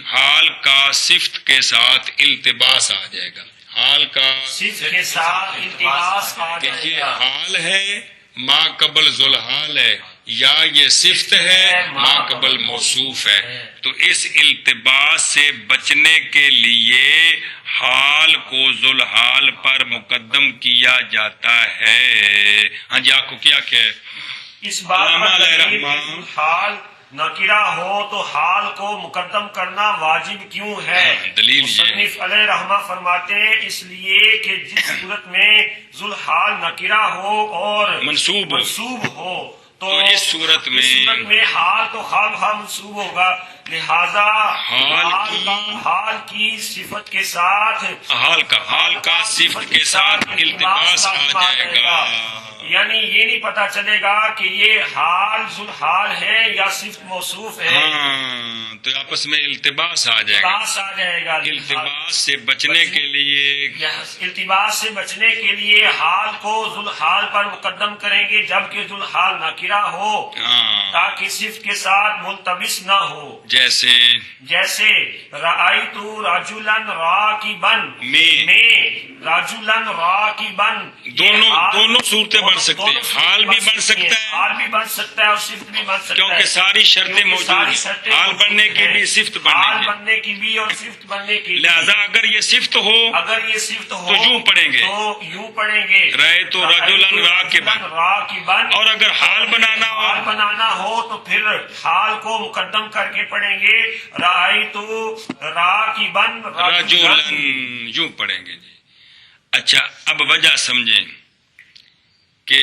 Speaker 1: حال کا صفت کے ساتھ التباس آ جائے گا. حال کا
Speaker 3: صفت کے ساتھ التباس آ
Speaker 1: کہ
Speaker 3: جائے
Speaker 1: یہ
Speaker 3: گا.
Speaker 1: حال ہے ما قبل ذوالحال ہے یا یہ صفت ہے ما قبل موصوف ہے. تو اس التباس سے بچنے کے لیے حال کو ذوالحال پر مقدم کیا جاتا ہے. ہاں جی آپ کو کیا ہے
Speaker 3: اس بات
Speaker 1: علامہ
Speaker 3: پر
Speaker 1: علیہ
Speaker 3: دلیل
Speaker 1: رحمہ
Speaker 3: کہ حال نکرہ ہو تو حال کو مقدم کرنا واجب کیوں ہے؟
Speaker 1: دلیل یہ
Speaker 3: مصنف علیہ رحمہ فرماتے ہیں اس لیے کہ جس صورت میں ذوالحال نکرہ ہو اور
Speaker 1: منصوب
Speaker 3: ہو تو
Speaker 1: اس صورت میں
Speaker 3: حال تو خواہ منصوب ہوگا، لہذا
Speaker 1: حال
Speaker 3: کی صفت کے ساتھ
Speaker 1: حال کا صفت کے ساتھ التباس آ جائے گا.
Speaker 3: یعنی یہ نہیں پتا چلے گا کہ یہ حال ذوالحال ہے یا صفت موصوف ہے.
Speaker 1: ہاں تو آپس میں التباس آ جائے گا. التباس سے بچنے کے لیے
Speaker 3: کے لیے حال کو ذوالحال پر مقدم کریں گے جبکہ ذوالحال نکرہ ہو تاکہ صفت کے ساتھ ملتبس نہ ہو. جیسے رأیت رجلا راکبا میں رجلا راکبا
Speaker 1: دونوں صورتیں بن سکتی ہیں. حال بھی بن سکتا ہے اور صفت بھی بن سکتا ہے کیونکہ ساری شرطیں موجود ہیں. حال بننے کی بھی صفت
Speaker 3: بننے کی بھی اور صفت بننے کی.
Speaker 1: لہذا اگر یہ صفت ہو تو یوں پڑھیں گے رہے تو رجلا راکبا، اور اگر حال
Speaker 3: بنانا ہو تو پھر حال کو مقدم کر کے پڑھیں گے رأیت راکبا
Speaker 1: رجلا، یوں پڑھیں گے. جی اچھا اب وجہ سمجھیں کہ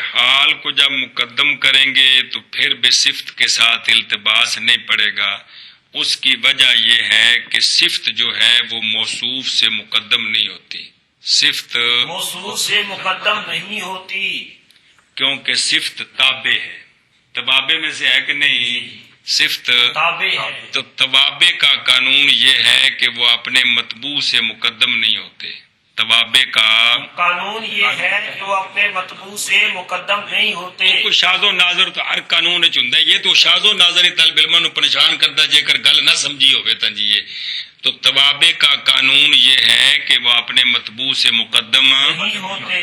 Speaker 1: حال کو جب مقدم کریں گے تو پھر بھی صفت کے ساتھ التباس نہیں پڑے گا. اس کی وجہ یہ ہے کہ صفت جو ہے وہ موصوف سے مقدم نہیں ہوتی. صفت
Speaker 3: موصوف سے مقدم نہیں ہوتی
Speaker 1: کیونکہ صفت تابع ہے. توابع میں سے ہے کہ نہیں؟ صفت
Speaker 3: تابع ہے.
Speaker 1: تو توابع کا قانون یہ ہے کہ وہ اپنے مطبوع سے مقدم نہیں ہوتے. توابع کا
Speaker 3: قانون یہ ہے کہ وہ اپنے مطبوع سے مقدم نہیں ہوتے.
Speaker 1: کوئی شاذ و ناظر تو ہر قانون چنتا ہے. یہ تو شاذ و ناظر طالب علم نو پریشان کرتا جے کر گل نہ سمجھی ہوئے تا جی. یہ تو توابع کا قانون یہ ہے کہ وہ اپنے مطبوع سے مقدم
Speaker 3: نہیں ہوتے.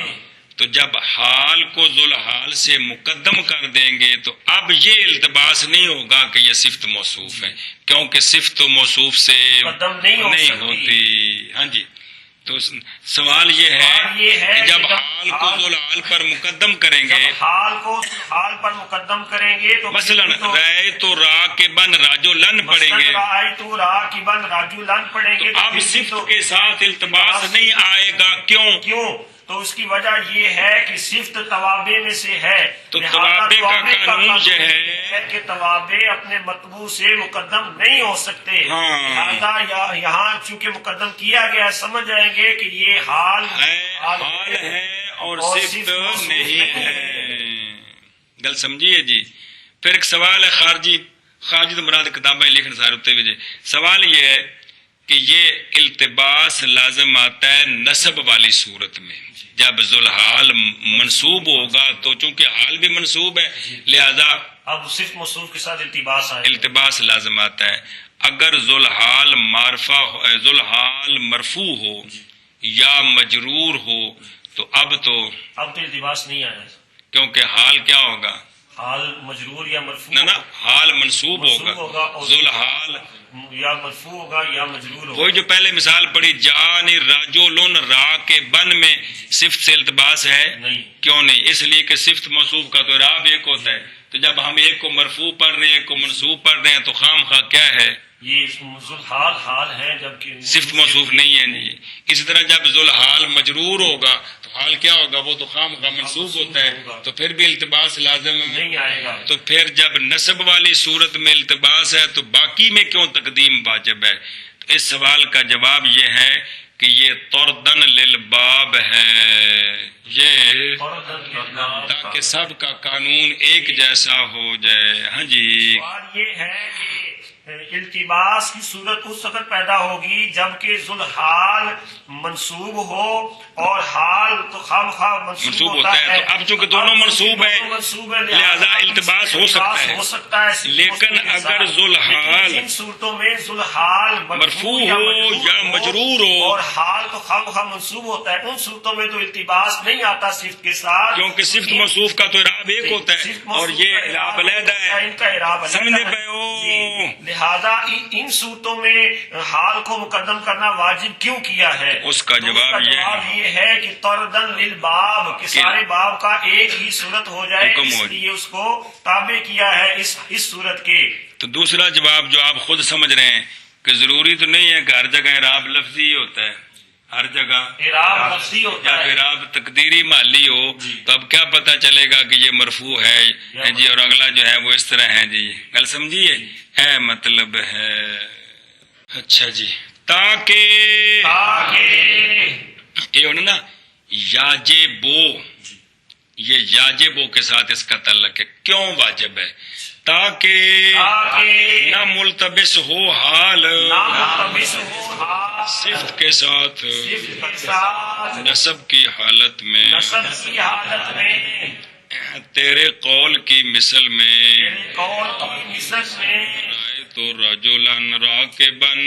Speaker 1: تو جب حال کو ذوالحال سے مقدم کر دیں گے تو اب یہ التباس نہیں ہوگا کہ یہ صفت موصوف ہے کیونکہ صفت تو موصوف سے
Speaker 3: مقدم نہیں
Speaker 1: ہوتی. ہاں جی تو سوال یہ ہے کہ جب حال کو ذوالحال پر مقدم کریں گے
Speaker 3: حال پر مقدم کریں گے تو
Speaker 1: مثلا رأے تو راکبا رجلا پڑھیں گے تو اب صفت کے ساتھ التباس نہیں آئے گا. کیوں؟
Speaker 3: تو اس کی وجہ یہ ہے کہ صفت توابع میں سے ہے.
Speaker 1: تو توابع کا قانون یہ ہے
Speaker 3: کہ توابع اپنے مطبوع سے مقدم نہیں ہو سکتے. لہذا یہاں چونکہ مقدم کیا گیا سمجھ جائیں گے کہ یہ حال
Speaker 1: ہے اور صفت نہیں ہے. گل سمجھیے جی. پھر ایک سوال ہے خارجی تو مراد کتابیں لکھن سارے بھی. سوال یہ ہے کہ یہ التباس لازم آتا ہے نسب والی صورت میں. جب ذوالحال منصوب ہوگا تو چونکہ حال بھی منصوب ہے لہذا
Speaker 3: اب صرف موصوف کے ساتھ
Speaker 1: التباس لازم آتا ہے. اگر ذوالحال ذوالحال مرفوع ہو یا مجرور ہو تو اب تو
Speaker 3: التباس نہیں آیا
Speaker 1: کیونکہ حال کیا ہوگا؟
Speaker 3: حال مجرور یا مرفوع
Speaker 1: نہ حال منصوب ہوگا. ذوالحال
Speaker 3: یا مرفوع ہوگا یا مجرور ہوگا.
Speaker 1: وہی جو پہلے مثال پڑی جانی رجل راکبا میں صفت سے التباس ہے
Speaker 3: نہیں.
Speaker 1: کیوں نہیں؟ اس لیے کہ صفت موصوف کا تو اعراب ایک ہوتا ہے. تو جب ہم ایک کو مرفوع پڑھ رہے ہیں ایک کو منصوب پڑھ رہے ہیں تو خام خواہ کیا ہے؟
Speaker 3: یہ ذوالحال حال ہے جبکہ
Speaker 1: صفت موصوف نہیں ہے. نہیں. اسی طرح جب ذوالحال مجرور ہوگا تو حال کیا ہوگا؟ وہ تو خام خواہ منصوب ہوتا ہے تو پھر بھی التباس لازم
Speaker 3: نہیں آئے گا.
Speaker 1: تو پھر جب نسب والی صورت میں التباس ہے تو باقی میں کیوں تقدیم واجب ہے؟ تو اس سوال کا جواب یہ ہے کہ یہ طردن للباب ہے. یہ تاکہ سب کا قانون ایک جیسا ہو جائے. ہاں جی
Speaker 3: سوال یہ ہے کہ التباس کی صورت اس وقت پیدا ہوگی جبکہ ذوالحال منصوب ہو اور حال تو خواہ منصوب ہوتا ہے،
Speaker 1: تو اب چونکہ دونوں منصوب ہیں لہذا التباس ہو سکتا ہے، لیکن اگر ذوالحال
Speaker 3: جن صورتوں میں ذوالحال
Speaker 1: مرفوع ہو یا مجرور ہو
Speaker 3: اور حال تو خواہ منصوب ہوتا ہے، ان صورتوں میں تو التباس نہیں آتا صفت کے ساتھ،
Speaker 1: کیونکہ صفت موصوف کا تو اعراب ایک ہوتا ہے اور یہ اعراب علیحدہ ہے،
Speaker 3: ان کا اعراب
Speaker 1: سمجھے پہ ہو؟
Speaker 3: لہذا ان صورتوں میں حال کو مقدم کرنا واجب کیوں کیا ہے؟
Speaker 1: اس کا جواب
Speaker 3: یہ ہے کہ طردن للباب کہ سارے باب کا ایک ہی صورت ہو جائے،
Speaker 1: حکم
Speaker 3: اس
Speaker 1: ہو
Speaker 3: لیے اس کو تابع کیا ہے اس صورت کے۔
Speaker 1: تو دوسرا جواب جو آپ خود سمجھ رہے ہیں کہ ضروری تو نہیں ہے کہ ہر جگہ اعراب لفظی ہوتا ہے، ہر جگہ
Speaker 3: اعراب لفظی ہوتا
Speaker 1: یا
Speaker 3: ہے،
Speaker 1: اعراب تقدیری محلی ہو، تو اب کیا پتہ چلے گا کہ یہ مرفوع ہے جی اور اگلا جو ہے وہ اس طرح ہے جی، گل سمجھیے ہے مطلب ہے۔ اچھا جی، تاکہ یہ ہونا نا یاجبو، یہ یاجبو کے ساتھ اس کا تعلق ہے، کیوں واجب ہے؟ تاکہ نہ ملتبس ہو حال صفت کے ساتھ نصب کی حالت میں تیرے قول کی مثل میں رائے تو رجلن راکبن،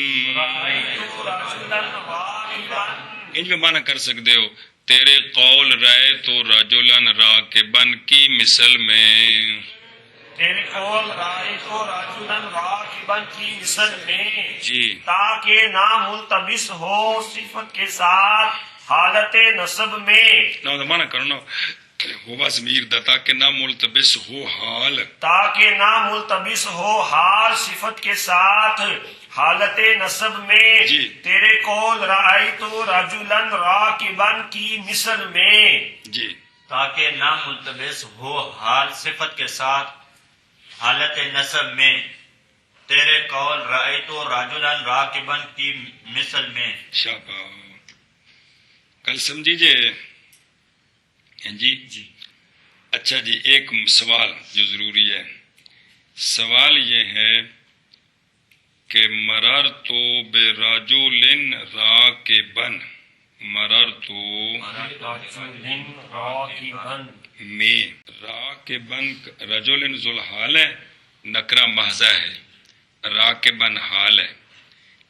Speaker 1: ان میں معنی کر سکتے ہو تیرے قول رائے تو رجلن راکبن کی مثل میں،
Speaker 3: تیرے قول رائے تو رجلن راکبن کی مثل میں
Speaker 1: جی
Speaker 3: تاکہ نہ ملتبس ہو صفت کے ساتھ حالت نصب میں،
Speaker 1: نہ معنی کرنا ہوا ضمیر دا تاکہ نہ ملتبس ہو حال،
Speaker 3: تاکہ نہ ملتبس ہو حال صفت کے ساتھ حالت نصب میں
Speaker 1: جی
Speaker 3: تیرے قول رأیت رجلا راکبا کی مثل میں،
Speaker 1: جی
Speaker 2: تاکہ نہ ملتبس ہو حال صفت کے ساتھ حالت نصب میں تیرے قول رأیت رجلا راکبا کی مثل میں۔
Speaker 1: شابہ، کل سمجھیجئے جی
Speaker 2: جی
Speaker 1: اچھا جی، ایک سوال جو ضروری ہے، سوال یہ ہے کہ مررت برجل راکبا، مررت میں راکبا، رجل ذوالحال ہے، نکرہ محضہ ہے، راکبا حال ہے،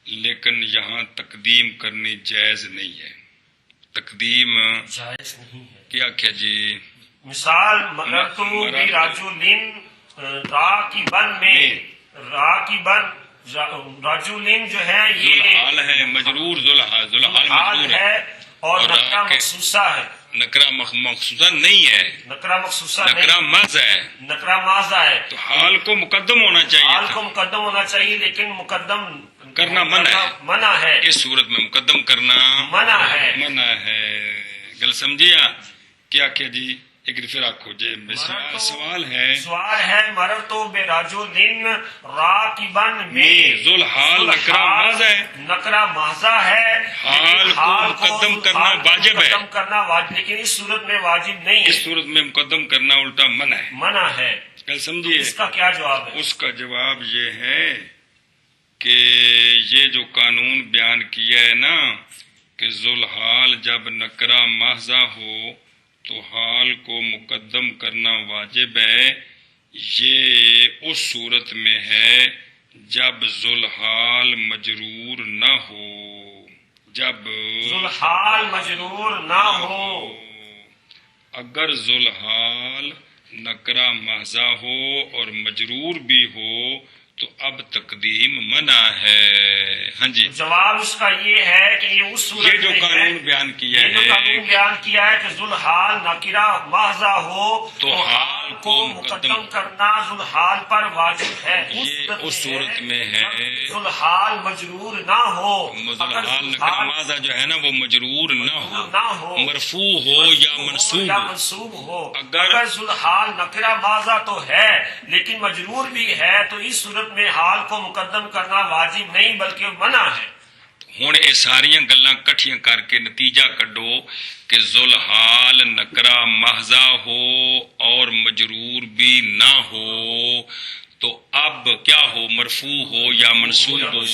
Speaker 1: لیکن یہاں تقدیم کرنی جائز نہیں ہے، تقدیم
Speaker 3: جائز نہیں ہے۔
Speaker 1: کیا جی؟
Speaker 3: مثال مررت برجل راکبا میں راکبا رجل جو ہے یہ
Speaker 1: ذوالحال ہے، مجرور ذوالحال
Speaker 3: حال
Speaker 1: مجرور
Speaker 3: ہے اور
Speaker 1: اور
Speaker 3: نکرہ
Speaker 1: راکب
Speaker 3: مخصوصہ ہے،
Speaker 1: نکرہ مخصوصہ نہیں ہے،
Speaker 3: نکرہ مخصوصہ
Speaker 1: نکرہ
Speaker 3: نہیں،
Speaker 1: محض ہے،
Speaker 3: نکرہ ماضا ہے،
Speaker 1: تو حال کو مقدم ہونا چاہیے
Speaker 3: حال
Speaker 1: تھا،
Speaker 3: کو مقدم ہونا چاہیے لیکن مقدم
Speaker 1: کرنا منع ہے،
Speaker 3: ہے،
Speaker 1: اس صورت میں مقدم کرنا منع ہے، گل سمجھیا؟ کیا جی؟ ایک پھر آخو جی، سوال ہے
Speaker 3: مررت برجل راکبا میں
Speaker 1: ذوالحال نکرہ محض ہے،
Speaker 3: نکرہ محضہ ہے،
Speaker 1: حال کو مقدم کرنا واجب ہے،
Speaker 3: مقدم کرنا واجب، لیکن اس صورت میں واجب نہیں
Speaker 1: اس
Speaker 3: ہے،
Speaker 1: صورت میں مقدم کرنا الٹا منع ہے، گل سمجھیے؟
Speaker 3: اس کا کیا جواب ہے؟
Speaker 1: اس کا جواب یہ ہے کہ یہ جو قانون بیان کیا ہے نا کہ ذوالحال جب نکرہ محضہ ہو تو حال کو مقدم کرنا واجب ہے، یہ اس صورت میں ہے جب ذوالحال مجرور نہ ہو، جب
Speaker 3: ذوالحال مجرور نہ ہو،
Speaker 1: اگر ذوالحال نکرہ محضہ ہو اور مجرور بھی ہو تو اب تقدیم منع ہے۔ ہاں جی،
Speaker 3: جواب اس کا یہ ہے کہ یہ اس صورت
Speaker 1: یہ جو
Speaker 3: میں
Speaker 1: قانون
Speaker 3: ہے،
Speaker 1: بیان کیا
Speaker 3: یہ جو قانون
Speaker 1: ہے
Speaker 3: بیان کیا ہے کہ ذوالحال نکرہ محضہ ہو
Speaker 1: تو حال کو
Speaker 3: مقدم کرنا ذوالحال پر واجب ہے،
Speaker 1: یہ اس صورت میں ہے
Speaker 3: ذوالحال مجرور نہ ہو،
Speaker 1: ذوالحال نکرہ محضہ جو ہے نا وہ مجرور نہ ہو، مرفوع ہو یا منصوب ہو،
Speaker 3: اگر ذوالحال نکرہ محضہ تو ہے لیکن مجرور بھی ہے تو اس صورت میں حال کو مقدم کرنا واجب نہیں بلکہ منع ہے۔
Speaker 1: ہوں یہ ساریاں گلاں کٹھیاں کر کے نتیجہ کڈو کہ ذوالحال نکرہ محضہ ہو اور مجرور بھی نہ ہو تو اب کیا ہو، مرفوع ہو یا منصوب ہو،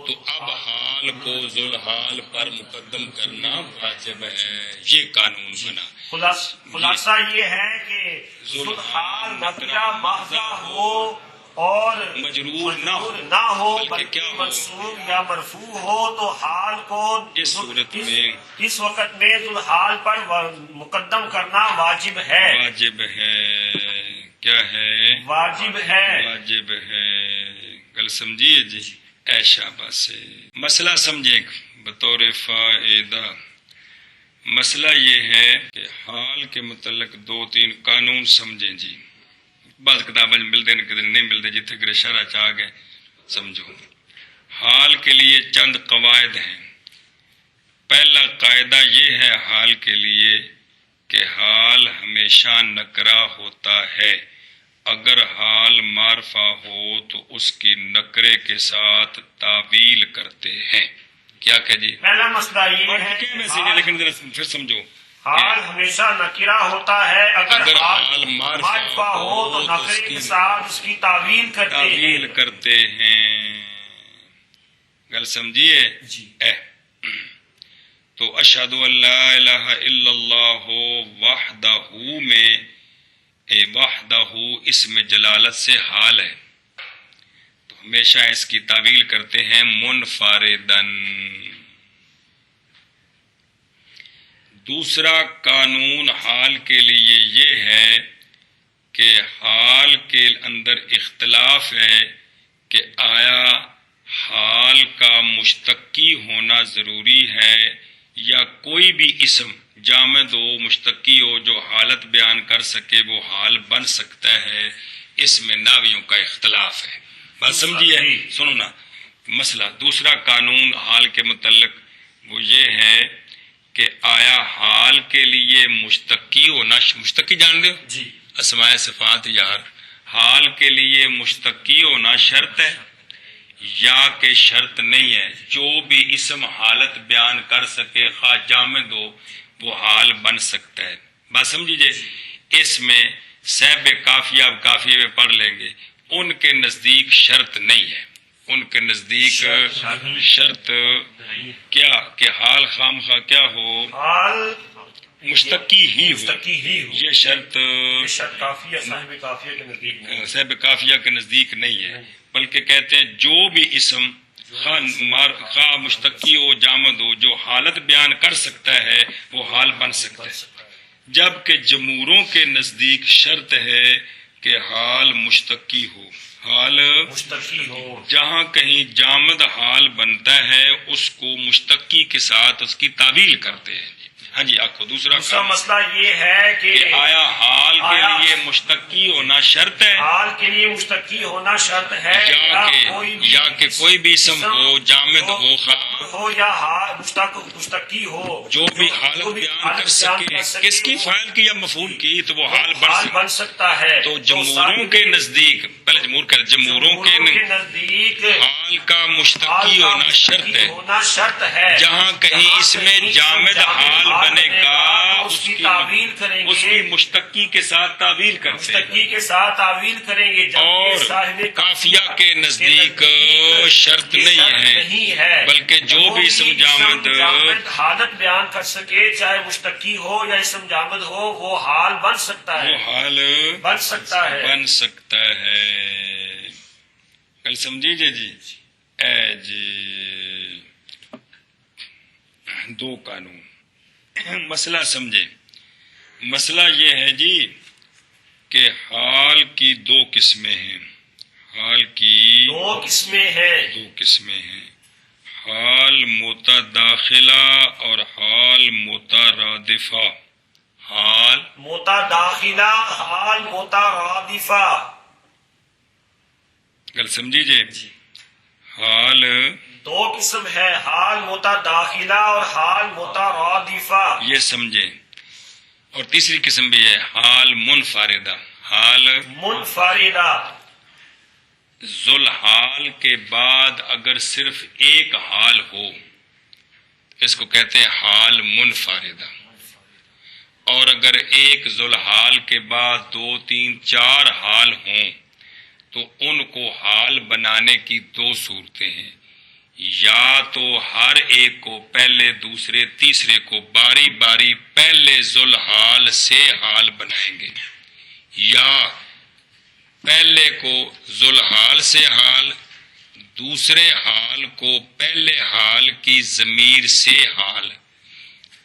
Speaker 1: تو تو اب حال کو ذوالحال پر مقدم کرنا واجب ہے، یہ قانون بنا۔
Speaker 3: خلاصہ یہ ہے کہ ذوالحال نکرہ محضہ ہو اور
Speaker 1: مجرور نہ
Speaker 3: ہو
Speaker 1: بلکہ کیا ہو،
Speaker 3: منصوب یا مرفوع ہو تو حال کو
Speaker 1: اس صورت میں
Speaker 3: اس وقت میں ذوالحال پر مقدم کرنا واجب ہے۔
Speaker 1: واجب ہے، کیا ہے؟
Speaker 3: واجب ہے،
Speaker 1: واجب ہے۔ گل سمجھیے جی؟ اے شاباش سے مسئلہ سمجھیں بطور فائدہ۔ مسئلہ یہ ہے کہ حال کے متعلق 2-3 قانون سمجھیں جی، بعض کتابیں ملتے ہیں کدھر نہیں ملتے، جتنے کہ شرح چاہ گئے سمجھو۔ حال کے لیے چند قواعد ہیں۔ پہلا قاعدہ یہ ہے حال کے لیے کہ حال ہمیشہ نکرہ ہوتا ہے۔ اگر حال معرفہ ہو تو اس کی نکرے کے ساتھ تعویل کرتے ہیں۔ کیا کہ جی؟
Speaker 3: پہلا مسئلہ یہ ہے کہ
Speaker 1: لیکن پھر سمجھو،
Speaker 3: حال ہمیشہ نکرہ ہوتا ہے، اگر
Speaker 1: حال
Speaker 3: معرفہ ہو تو نکرے کے ساتھ اس کی تعویل
Speaker 1: کرتے ہیں۔ گل سمجھیے
Speaker 3: جی؟
Speaker 1: تو اشہد ان لا الہ الا اللہ وحدہ میں وحدہ اسم جلالت سے حال ہے، تو ہمیشہ اس کی تعویل کرتے ہیں منفردن۔ دوسرا قانون حال کے لیے یہ ہے کہ حال کے اندر اختلاف ہے کہ آیا حال کا مشتقی ہونا ضروری ہے یا کوئی بھی اسم جامد ہو مشتقی ہو جو حالت بیان کر سکے وہ حال بن سکتا ہے۔ اس میں ناویوں کا اختلاف ہے۔ بات سمجھیے؟ سنو نا مسئلہ۔ دوسرا قانون حال کے متعلق وہ یہ ہے کہ آیا حال کے لیے مشتقی ہونا، مشتقی جان دو
Speaker 3: جی؟
Speaker 1: اسماء صفات یار، حال کے لیے مشتقی ہونا شرط ہے یا کہ شرط نہیں ہے؟ جو بھی اسم حالت بیان کر سکے خواہ جامد ہو وہ حال بن سکتا ہے۔ بات سمجھیے؟ اس میں صاحب کافیہ کافیے میں پڑھ لیں گے، ان کے نزدیک شرط نہیں ہے، ان کے نزدیک شرط کیا کہ حال خام خواہ کیا ہو،
Speaker 3: حال
Speaker 1: مشتقی ہی ہو، یہ شرط
Speaker 3: کافیہ صاحب کافیہ کے نزدیک نہیں،
Speaker 1: صاحب کافیہ کے نزدیک نہیں ہے، بلکہ کہتے ہیں جو بھی اسم خواہ مشتقی ہو جامد ہو جو حالت بیان کر سکتا ہے وہ حال بن سکتا ہے، جبکہ جمہوروں کے نزدیک شرط ہے کہ حال مشتقی ہو۔ حال
Speaker 3: مشتقی ہو،
Speaker 1: جہاں کہیں جامد حال بنتا ہے اس کو مشتقی کے ساتھ اس کی تعویل کرتے ہیں۔ ہاں جی آخو دوسرا
Speaker 3: مسئلہ یہ ہے کہ
Speaker 1: آیا حال کے لیے مشتقی ہونا شرط ہے،
Speaker 3: حال کے لیے مشتقی ہونا شرط ہے
Speaker 1: یا کہ کوئی بھی اسم ہو جامد ہو
Speaker 3: یا مشتقی ہو
Speaker 1: جو بھی حالت بیان کر سکے، کس کی؟ فاعل کی یا مفعول کی، تو وہ حال
Speaker 3: بن سکتا ہے۔
Speaker 1: تو جمہوروں کے نزدیک، پہلے جمہوروں کے
Speaker 3: نزدیک
Speaker 1: حال کا مشتقی ہونا شرط ہے، جہاں کہیں اس میں جامد حال بنے گا
Speaker 3: اس کی تعویل کریں گے،
Speaker 1: اس کی مشتقی کے ساتھ تعویل کرتے ہیں،
Speaker 3: مشتقی کے ساتھ تعویل کریں گے،
Speaker 1: اور کافیہ کے نزدیک شرط نہیں ہے، بلکہ جو بھی اسم جامد
Speaker 3: حالت بیان کر سکے چاہے مشتقی ہو یا اسم جامد ہو وہ حال بن سکتا ہے،
Speaker 1: وہ حال
Speaker 3: بن سکتا ہے۔
Speaker 1: کل سمجھیے جی؟ اے جی 2 قانون مسئلہ سمجھے۔ مسئلہ یہ ہے جی کہ حال کی 2 قسمیں ہیں، حال کی
Speaker 3: 2 قسمیں ہیں،
Speaker 1: حال متداخلہ اور حال مترادفہ۔ حال
Speaker 3: متداخلہ، حال مترادفہ۔
Speaker 1: گل سمجھیے؟ حال
Speaker 3: 2 قسم ہے، حال متداخلہ اور حال مترادفہ، یہ
Speaker 1: سمجھیں۔ اور تیسری قسم بھی ہے حال منفردہ۔ حال
Speaker 3: منفردہ،
Speaker 1: ذوالحال کے بعد اگر صرف ایک حال ہو اس کو کہتے ہیں حال منفردہ، اور اگر ایک ذوالحال کے بعد 2 3 4 حال ہوں تو ان کو حال بنانے کی 2 صورتیں ہیں، یا تو ہر ایک کو پہلے دوسرے تیسرے کو باری باری پہلے ذوالحال سے حال بنائیں گے، یا پہلے کو ذوالحال سے حال، دوسرے حال کو پہلے حال کی ضمیر سے حال،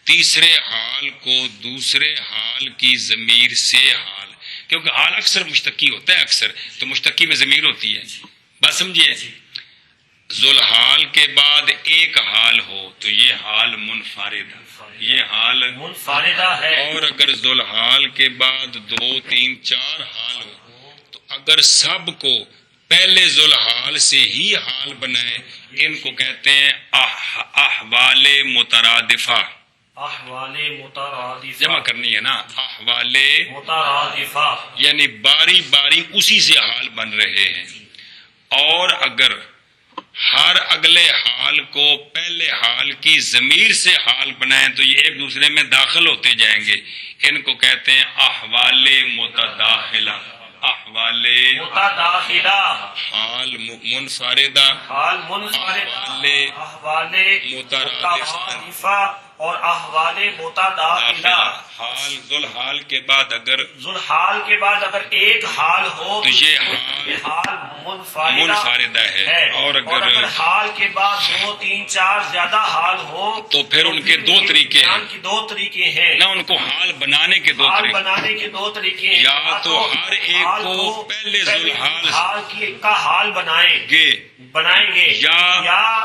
Speaker 1: تیسرے حال کو دوسرے حال کی ضمیر سے حال، کیونکہ حال اکثر مشتقی ہوتا ہے، اکثر تو مشتقی میں ضمیر ہوتی ہے، بات سمجھیے۔ ذوالحال کے بعد ایک حال ہو تو یہ حال منفرد، یہ حال
Speaker 3: منفردہ ہے،
Speaker 1: اور اگر ذوالحال کے بعد 2 3 4 حال ہو تو اگر سب کو پہلے ذوالحال سے ہی حال بنائے، ان کو کہتے ہیں احوال مترادفہ،
Speaker 3: احوال مترادفہ،
Speaker 1: جمع کرنی ہے نا، احوال
Speaker 3: مترادفہ،
Speaker 1: یعنی باری باری اسی سے حال بن رہے ہیں، اور اگر ہر اگلے حال کو پہلے حال کی ضمیر سے حال بنائیں تو یہ ایک دوسرے میں داخل ہوتے جائیں گے، ان کو کہتے ہیں احوال متداخلہ، احوال
Speaker 3: متداخلہ،
Speaker 1: حال منفردہ،
Speaker 3: حال منفردہ، احوال مترادفہ اور احوال متداخلہ۔
Speaker 1: حال ذوالحال کے بعد اگر
Speaker 3: ذوالحال کے بعد اگر ایک حال ہو
Speaker 1: تو یہ حال منفردہ ہے، اور اگر
Speaker 3: حال کے بعد 2 3 4 زیادہ حال ہو
Speaker 1: تو پھر ان کے دو طریقے ہیں،
Speaker 3: کی 2 طریقے ہیں،
Speaker 1: نہ ان کو حال بنانے کے 2
Speaker 3: حال
Speaker 1: طریقے،
Speaker 3: بنانے کے 2 طریقے ہیں،
Speaker 1: یا تو ہر ایک
Speaker 3: حال
Speaker 1: کو پہلے ذوالحال
Speaker 3: حال کا حال بنائیں
Speaker 1: گے،
Speaker 3: یا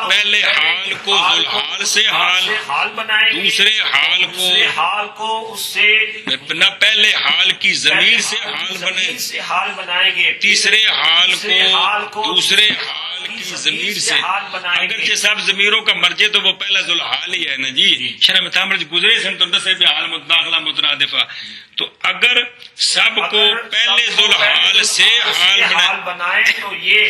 Speaker 1: پہلے حال کو ذوالحال سے حال
Speaker 3: بنائیں گے،
Speaker 1: دوسرے حال
Speaker 3: دوسرے حال کو اس سے
Speaker 1: نہ پہلے حال کی ضمیر سے حال
Speaker 3: زمین سے حال بنائیں گے،
Speaker 1: تیسرے حال کو دوسرے حال
Speaker 3: کی
Speaker 1: کی ضمیر سے،
Speaker 3: حال بنائیں گے۔
Speaker 1: اگرچہ سب ضمیروں کا مرجع تو وہ پہلا ذوالحال ہی ہے نا جی، شرح متامرج گزرے سن تو دسے بھی حال متداخلہ مترادفہ، تو اگر سب کو پہلے ذوالحال سے حال
Speaker 3: بنائیں تو یہ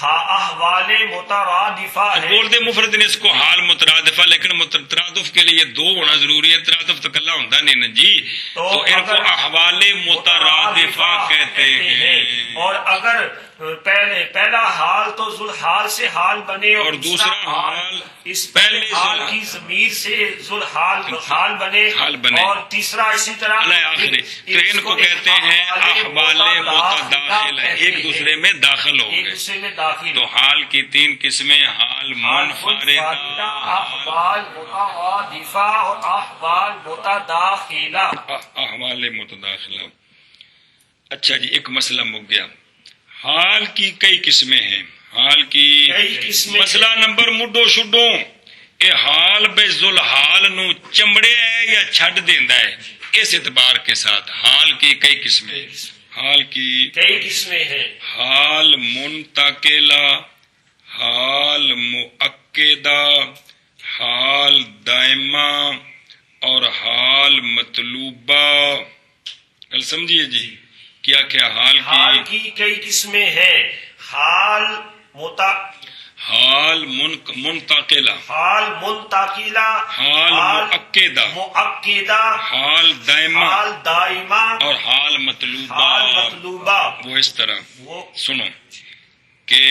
Speaker 3: احوال مترادفہ ہے۔
Speaker 1: بول دے مفرد نے اس کو حال مترادفہ، لیکن ترادف کے لیے 2 ہونا ضروری ہے، ترادف تو کلا ہوتا نہیں نا جی، تو ان کو احوال مترادفہ کہتے ہیں۔
Speaker 3: اور اگر پہلا حال تو ذوالحال سے حال بنے
Speaker 1: اور دوسرا حال
Speaker 3: اس
Speaker 1: پہلے
Speaker 3: حال کی ضمیر سے ذوالحال حال بنے، اور تیسرا اسی طرح
Speaker 1: آخری، تو ان کو کہتے ہیں احوال متداخلہ، ایک دوسرے میں داخل ہو گئے۔ تو حال کی 3 قسمیں، حال منفردہ،
Speaker 3: احوال مترادفہ اور احوال متداخلہ۔
Speaker 1: احوال متداخلہ۔ اچھا جی، ایک مسئلہ مک گیا، حال کی کئی قسمیں ہیں، حال کی مسئلہ نمبر مڈو شڈو، اے حال بے ذوالحال نو چمڑے ہے یا چھڈ دیندا ہے، اس اعتبار کے ساتھ حال کی کئی قسمیں، حال کی
Speaker 3: کئی قسمیں ہیں،
Speaker 1: حال منتقلہ، حال مؤکدہ، حال دائمہ اور حال مطلوبہ۔ کل سمجھیے جی کیا کیا
Speaker 3: حال کی کئی قسمیں ہیں، حال
Speaker 1: منتقلہ،
Speaker 3: حال منتقلہ،
Speaker 1: حال مؤکدہ، حال
Speaker 3: دائمہ
Speaker 1: اور حال مطلوبہ۔ وہ اس طرح سنو کہ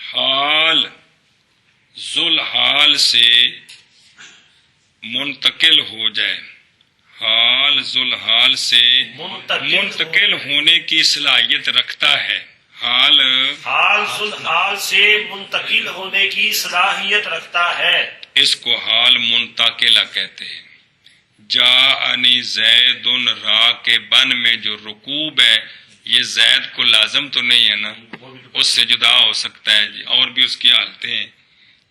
Speaker 1: حال ذوالحال سے منتقل ہو جائے، حال ذوالحال سے منتقل ہونے کی صلاحیت رکھتا ہے، حال
Speaker 3: ذوالحال سے منتقل ہونے کی صلاحیت رکھتا ہے،
Speaker 1: اس کو حال منتقلہ کہتے ہیں۔ جاءنی زید راکبن میں جو رکوب ہے یہ زید کو لازم تو نہیں ہے نا، اس سے جدا ہو سکتا ہے جی، اور بھی اس کی حالتیں ہیں،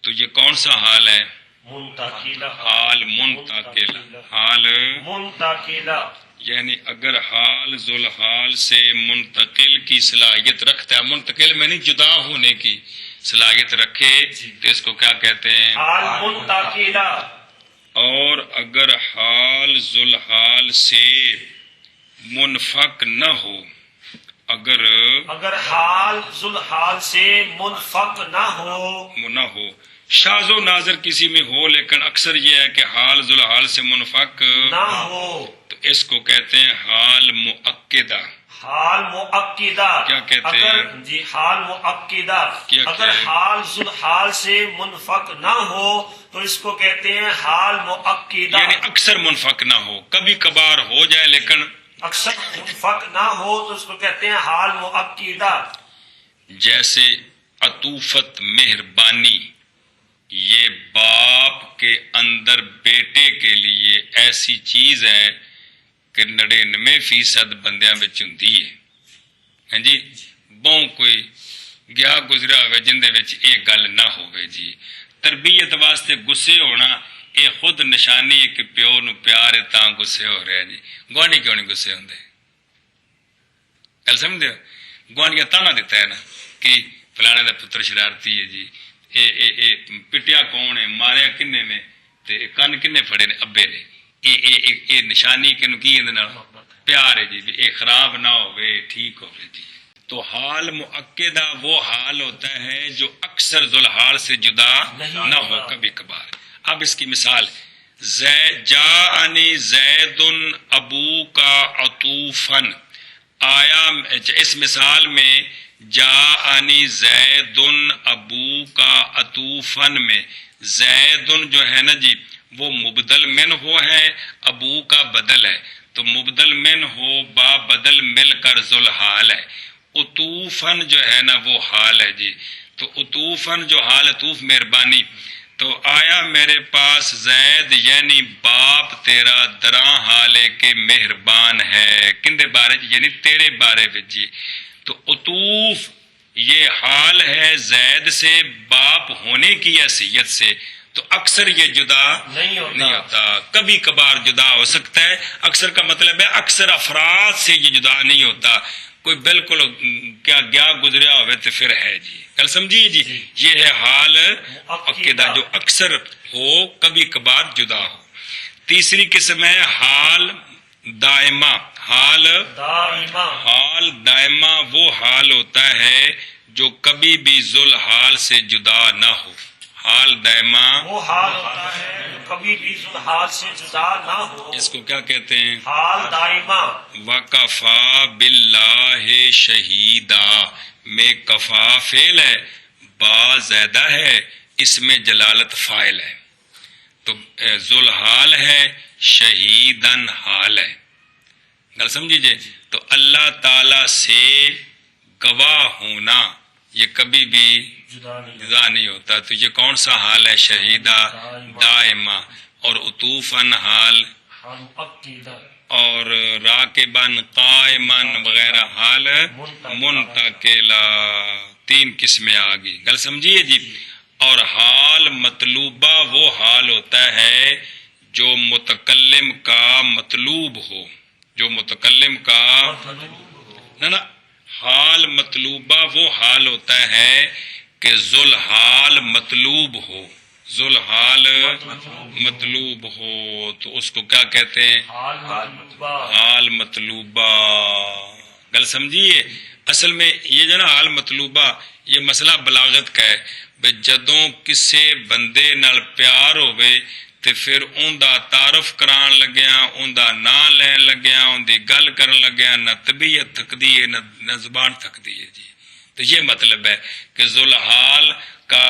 Speaker 1: تو یہ کون سا حال ہے؟ حال منتقلہ، حال
Speaker 3: منتقلہ،
Speaker 1: یعنی اگر حال ذوالحال سے منتقل کی صلاحیت رکھتا ہے، منتقل میں نہیں جدا ہونے کی صلاحیت رکھے تو اس کو کیا کہتے ہیں؟
Speaker 3: حال منتقلہ۔
Speaker 1: اور اگر حال ذوالحال سے منفک نہ ہو، اگر
Speaker 3: حال ذوالحال سے منفک نہ ہو،
Speaker 1: شاذ و ناظر کسی میں ہو، لیکن اکثر یہ ہے کہ حال ذوالحال سے منفک
Speaker 3: نہ ہو،
Speaker 1: تو اس کو کہتے ہیں حال مؤکدہ،
Speaker 3: حال مؤکدہ
Speaker 1: کیا کہتے ہیں؟
Speaker 3: اگر جی حال مؤکدہ
Speaker 1: کیا
Speaker 3: اگر
Speaker 1: کہتے ہیں؟
Speaker 3: حال ذوالحال سے منفک نہ ہو تو اس کو کہتے ہیں حال مؤکدہ.
Speaker 1: یعنی اکثر منفق نہ ہو، کبھی کبھار ہو جائے لیکن
Speaker 3: اکثر منفک نہ ہو تو اس کو کہتے ہیں حال مؤکدہ.
Speaker 1: جیسے عطوفت مہربانی، یہ باپ کے اندر بیٹے کے لیے ایسی چیز ہے کہ 99% بندیاں وچ ہوندی ہے. ہاں جی، بہوں کوئی گیا گزرا ہوئے جن دے وچ یہ گل نہ ہوئے جی. تربیت واسطے غصے ہونا یہ خود نشانی ہے کہ پیو نو پیار ہے تاں غصے ہو رہے ہیں جی. گوانڈی کیوں نہیں غصے ہوندے؟ گل سمجھتے ہو؟ گوانڈیا تانا دیتا ہے نا کہ فلانے دا پتر شرارتی ہے جی، اے پٹیا کون ہے، ماریا کنے نے، تے کن کنے پھڑے نے، ابے نے. اے نشانی کہ کی پیار ہے جی، اے خراب نہ ہوئے ٹھیک ہوئے جی. تو حال مؤکدہ وہ حال ہوتا ہے جو اکثر ذوالحال سے جدا نہ ہو، کبھی کبھار. اب اس کی مثال جاءنی زید ابو کا عطوفن، آیا اس مثال میں جاءنی زید ابو کا عطوفن میں زید جو ہے نا جی وہ مبدل من ہو ہے، ابو کا بدل ہے، تو مبدل من ہو با بدل مل کر ذوالحال ہے. عطوفن جو ہے نا وہ حال ہے جی. تو عطوفن جو حال عطوف مہربانی، تو آیا میرے پاس زید یعنی باپ تیرا دراں حال ہے کہ مہربان ہے. کندے بارے جی؟ یعنی تیرے بارے میں جی. تو عطوف یہ حال ہے زید سے باپ ہونے کی حیثیت سے، تو اکثر یہ جدا نہیں ہوتا، کبھی کبھار جدا ہو سکتا ہے. اکثر کا مطلب ہے اکثر افراد سے یہ جدا نہیں ہوتا. کوئی بالکل کیا گیا گزریا ہوئے تو پھر ہے جی. کل سمجھیے جی، یہ ہے حال عقیدہ جو اکثر ہو کبھی کبھار جدا ہو. تیسری قسم ہے حال دائمہ. حال دائمہ وہ حال ہوتا ہے جو کبھی بھی ذوالحال سے جدا نہ ہو. حال دائمہ
Speaker 3: وہ حال ہوتا ہے جو کبھی بھی ذوالحال سے جدا نہ ہو.
Speaker 1: اس کو کیا کہتے ہیں؟
Speaker 3: حال دائمہ.
Speaker 1: وَكَفَى بِاللَّهِ شَهِيدًا میں کفا فعل ہے، با زیادہ ہے، اس میں جلالت فاعل ہے. تو ذوالحال ہے، شہیدن حال ہے. گل سمجھیے. تو اللہ تعالی سے گواہ ہونا یہ کبھی بھی جدا نہیں ہوتا. تو یہ کون سا حال ہے؟ شہیدہ دائمہ. اور عطوفاً حال، اور راکباً قائماً وغیرہ حال منتقلا. 3 قسمیں آ گئی. گل سمجھیے جی. اور حال مطلوبہ وہ حال ہوتا ہے جو متکلم کا مطلوب ہو. جو متکلم کا نا حال مطلوبہ وہ حال ہوتا ہے کہ ذوالحال مطلوب ہو. ذوالحال مطلوب ہو تو اس کو کیا کہتے ہیں؟ حال مطلوبہ. گل سمجھیے. اصل میں یہ جو نا حال مطلوبہ یہ مسئلہ بلاغت کا ہے. جدوں کسے بندے نال پیار ہوئے تے پھر اون دا تعارف کران لگیا، اون دا نام لین لگیا، اون دی گل کرن لگیا، نہ طبیعت تھکدی ہے نہ زبان تھکدی ہے جی. تو یہ مطلب ہے کہ ذوالحال کا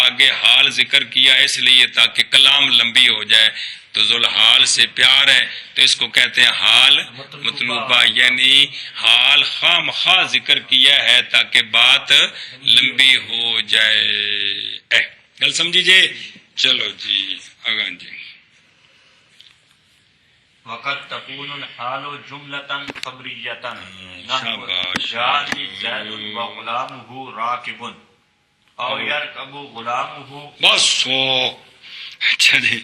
Speaker 1: آگے حال ذکر کیا اس لیے تاکہ کلام لمبی ہو جائے. تو ذوالحال سے پیار ہے تو اس کو کہتے ہیں حال مطلوبہ، یعنی حال خواہ مخواہ ذکر کیا ہے تاکہ بات لمبی ہو جائے. گل سمجھیے. چلو جی آگاں جی.
Speaker 2: وقت تكون الحال جملة خبرية
Speaker 1: شاباش.
Speaker 2: جاءني زيد وغلامه راكب او يركب غلامه.
Speaker 1: بس اچھا جی.